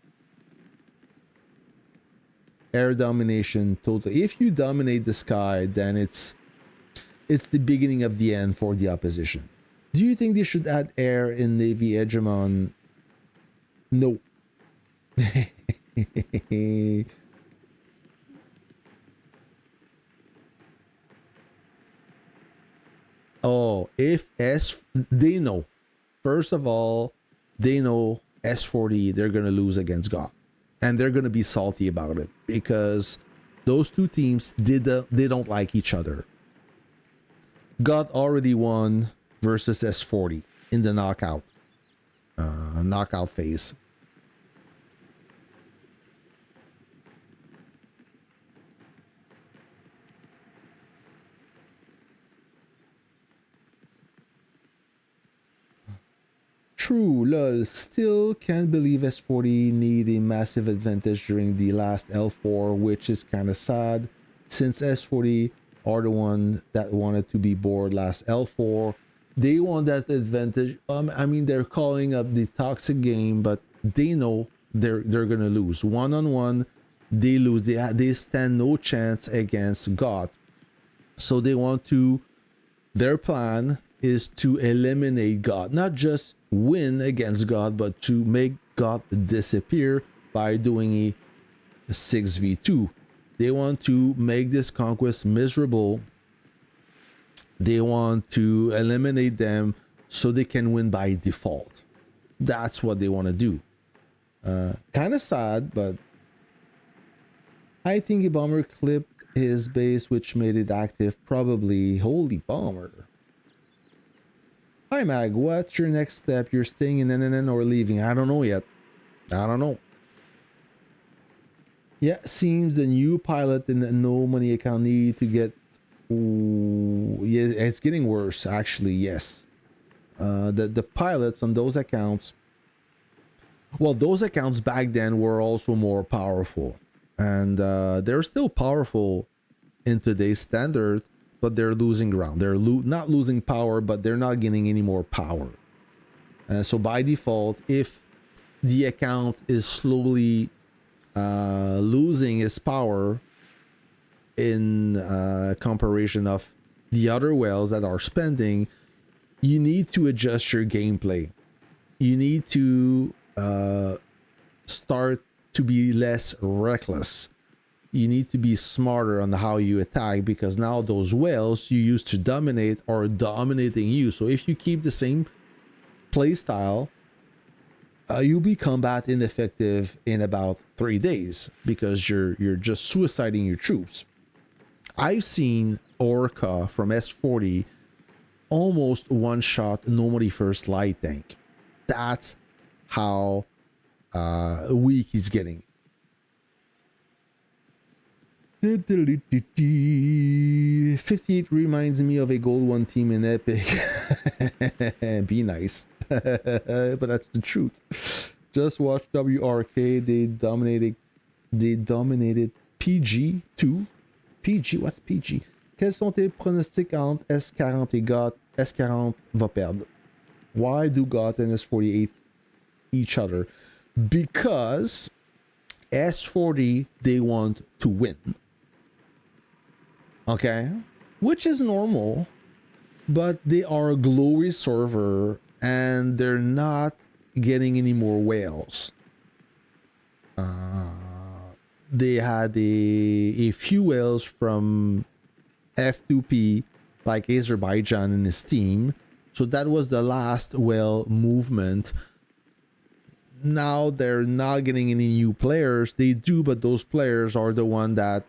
Air domination total. If you dominate the sky, then it's the beginning of the end for the opposition. Do you think they should add air in Navy Hegemon? No. Oh, if they know. First of all, they know S40, they're going to lose against GOTH. And they're going to be salty about it because those two teams, they don't like each other. GOTH already won versus S40 in the knockout phase. True, lol. Still can't believe S40 need a massive advantage during the last L4, which is kind of sad, since S40 are the one that wanted to be bored last L4. They want that advantage. I mean, they're calling up the toxic game, but they know they're gonna lose. One-on-one, they lose. They stand no chance against GOTH. So they want to. Their plan is to eliminate GOTH, not just win against GOTH, but to make GOTH disappear by doing a 6v2. They want to make this conquest miserable. They want to eliminate them so they can win by default. That's what they want to do. Kind of sad, but I think a bomber clipped his base, which made it active. Probably. Holy bomber. Hi Mag, what's your next step? You're staying in NNN or leaving? I don't know yet. I don't know. Yeah, seems the new pilot in the no money account need to get. Ooh, yeah, it's getting worse actually. Yes, the pilots on those accounts. Well, those accounts back then were also more powerful, and they're still powerful in today's standard, but they're losing ground. They're not losing power, but they're not getting any more power. So by default, if the account is slowly losing its power in comparison of the other whales that are spending, you need to adjust your gameplay. You need to start to be less reckless. You need to be smarter on how you attack, because now those whales you used to dominate are dominating you. So if you keep the same play style, you'll be combat ineffective in about 3 days, because you're just suiciding your troops. I've seen Orca from S40 almost one-shot nobody first light tank. That's how weak he's getting. 58 reminds me of a gold 1 team in Epic. Be nice. But that's the truth. Just watch WRK. They dominated PG2. PG, what's PG? Quels sont tes pronostics entre S40 et GOTH? S40 va perdre. Why do GOTH and S48 each other? Because S40, they want to win. Okay? Which is normal, but they are a glory server and they're not getting any more whales. They had a few whales from F2P, like Azerbaijan in his team. So that was the last whale movement. Now they're not getting any new players. They do, but those players are the one that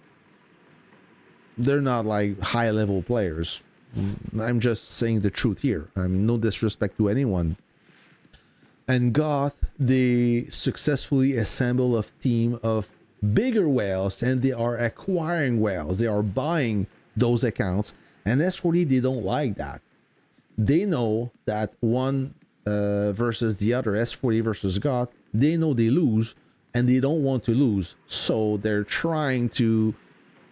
they're not like high level players. I'm just saying the truth here. I mean, no disrespect to anyone. And GOTH, they successfully assemble a team of bigger whales, and they are acquiring whales. They are buying those accounts, and S40, they don't like that. They know that one versus the other, S40 versus GOTH, they know they lose, and they don't want to lose. So they're trying to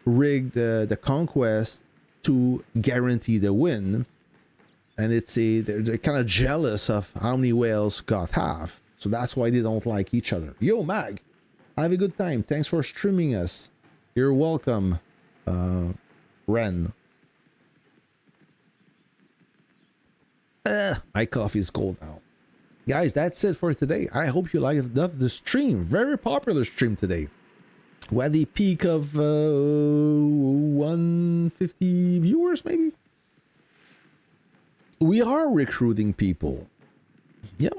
rig the conquest to guarantee the win. And they're kind of jealous of how many whales GOTH have. So that's why they don't like each other. Yo, Mag, have a good time. Thanks for streaming us. You're welcome, Ren. My coffee is cold now. Guys, that's it for today. I hope you liked the stream. Very popular stream today. We had the peak of 150 viewers, maybe. We are recruiting people. Yeah.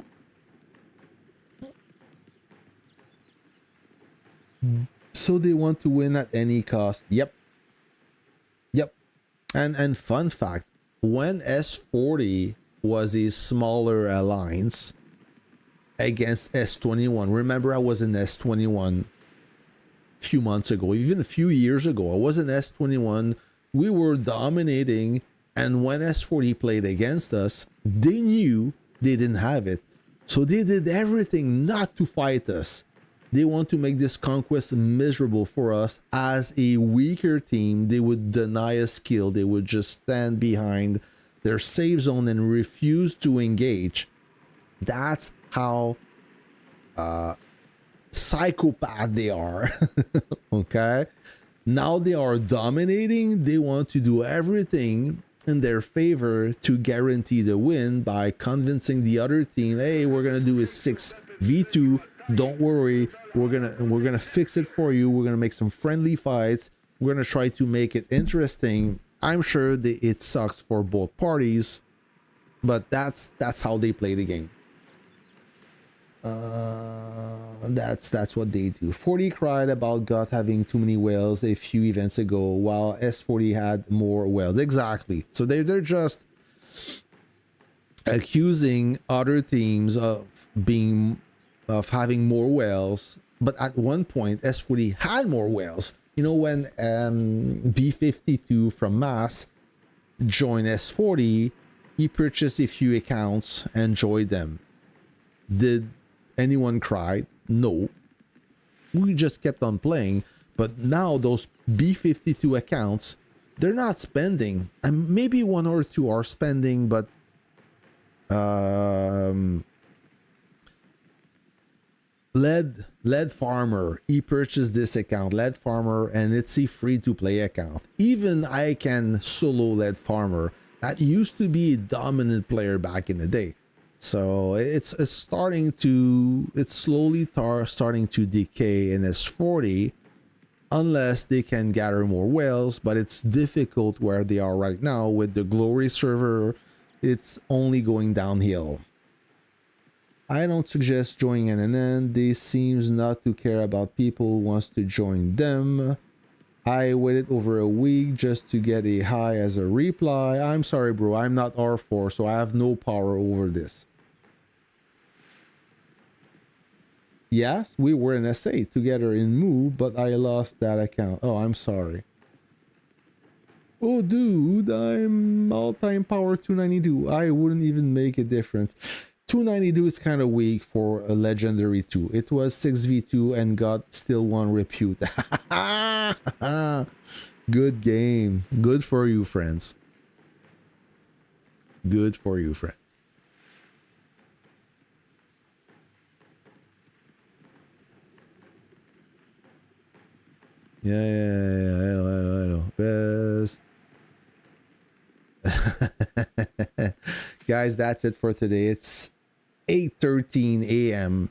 So they want to win at any cost. Yep. And fun fact, when S40 was a smaller alliance against S21, remember I was in S21 a few months ago, even a few years ago. I was in S21. We were dominating, and when S40 played against us, they knew they didn't have it. So they did everything not to fight us. They want to make this conquest miserable for us. As a weaker team, they would deny us skill. They would just stand behind their safe zone and refuse to engage. That's how psychopath they are. Okay? Now they are dominating. They want to do everything in their favor to guarantee the win by convincing the other team, hey, we're gonna do a 6v2. Don't worry, we're gonna fix it for you. We're gonna make some friendly fights. We're gonna try to make it interesting. I'm sure that it sucks for both parties, but that's how they play the game. That's what they do. 40 cried about GOTH having too many whales a few events ago, while S40 had more whales. Exactly. So they're just accusing other teams of having more whales, but at one point S40 had more whales. You know, when B52 from Mass joined S40, he purchased a few accounts and joined them. Did anyone cry? No. We just kept on playing. But now those B52 accounts, they're not spending. And maybe one or two are spending, but Lead Farmer, he purchased this account, Lead Farmer, and it's a free-to-play account. Even I can solo Lead Farmer. That used to be a dominant player back in the day. So it's slowly starting to decay in S40 unless they can gather more whales, but it's difficult where they are right now with the Glory server. It's only going downhill. I don't suggest joining NNN. They seems not to care about people who wants to join them. I waited over a week just to get a hi as a reply. I'm sorry, bro. I'm not R4, so I have no power over this. Yes, we were in SA together in Move, but I lost that account. Oh, I'm sorry. Oh, dude, I'm all-time power 292. I wouldn't even make a difference. 292 is kind of weak for a legendary 2. It was 6v2 and got still one repute. Good game. Good for you, friends. Good for you, friends. Yeah, I know. Best. Guys, that's it for today. It's 8:13 a.m.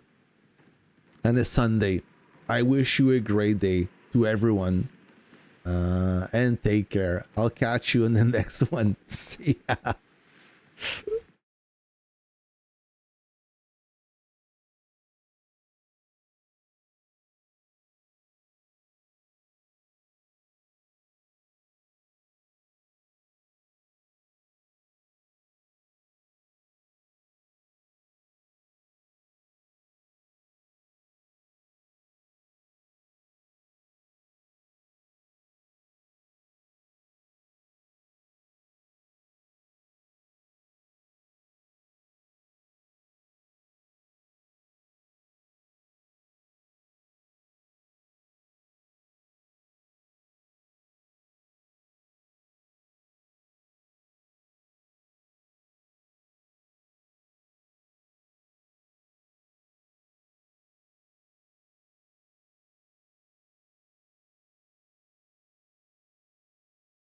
on a Sunday. I wish you a great day to everyone. And take care. I'll catch you in the next one. See ya.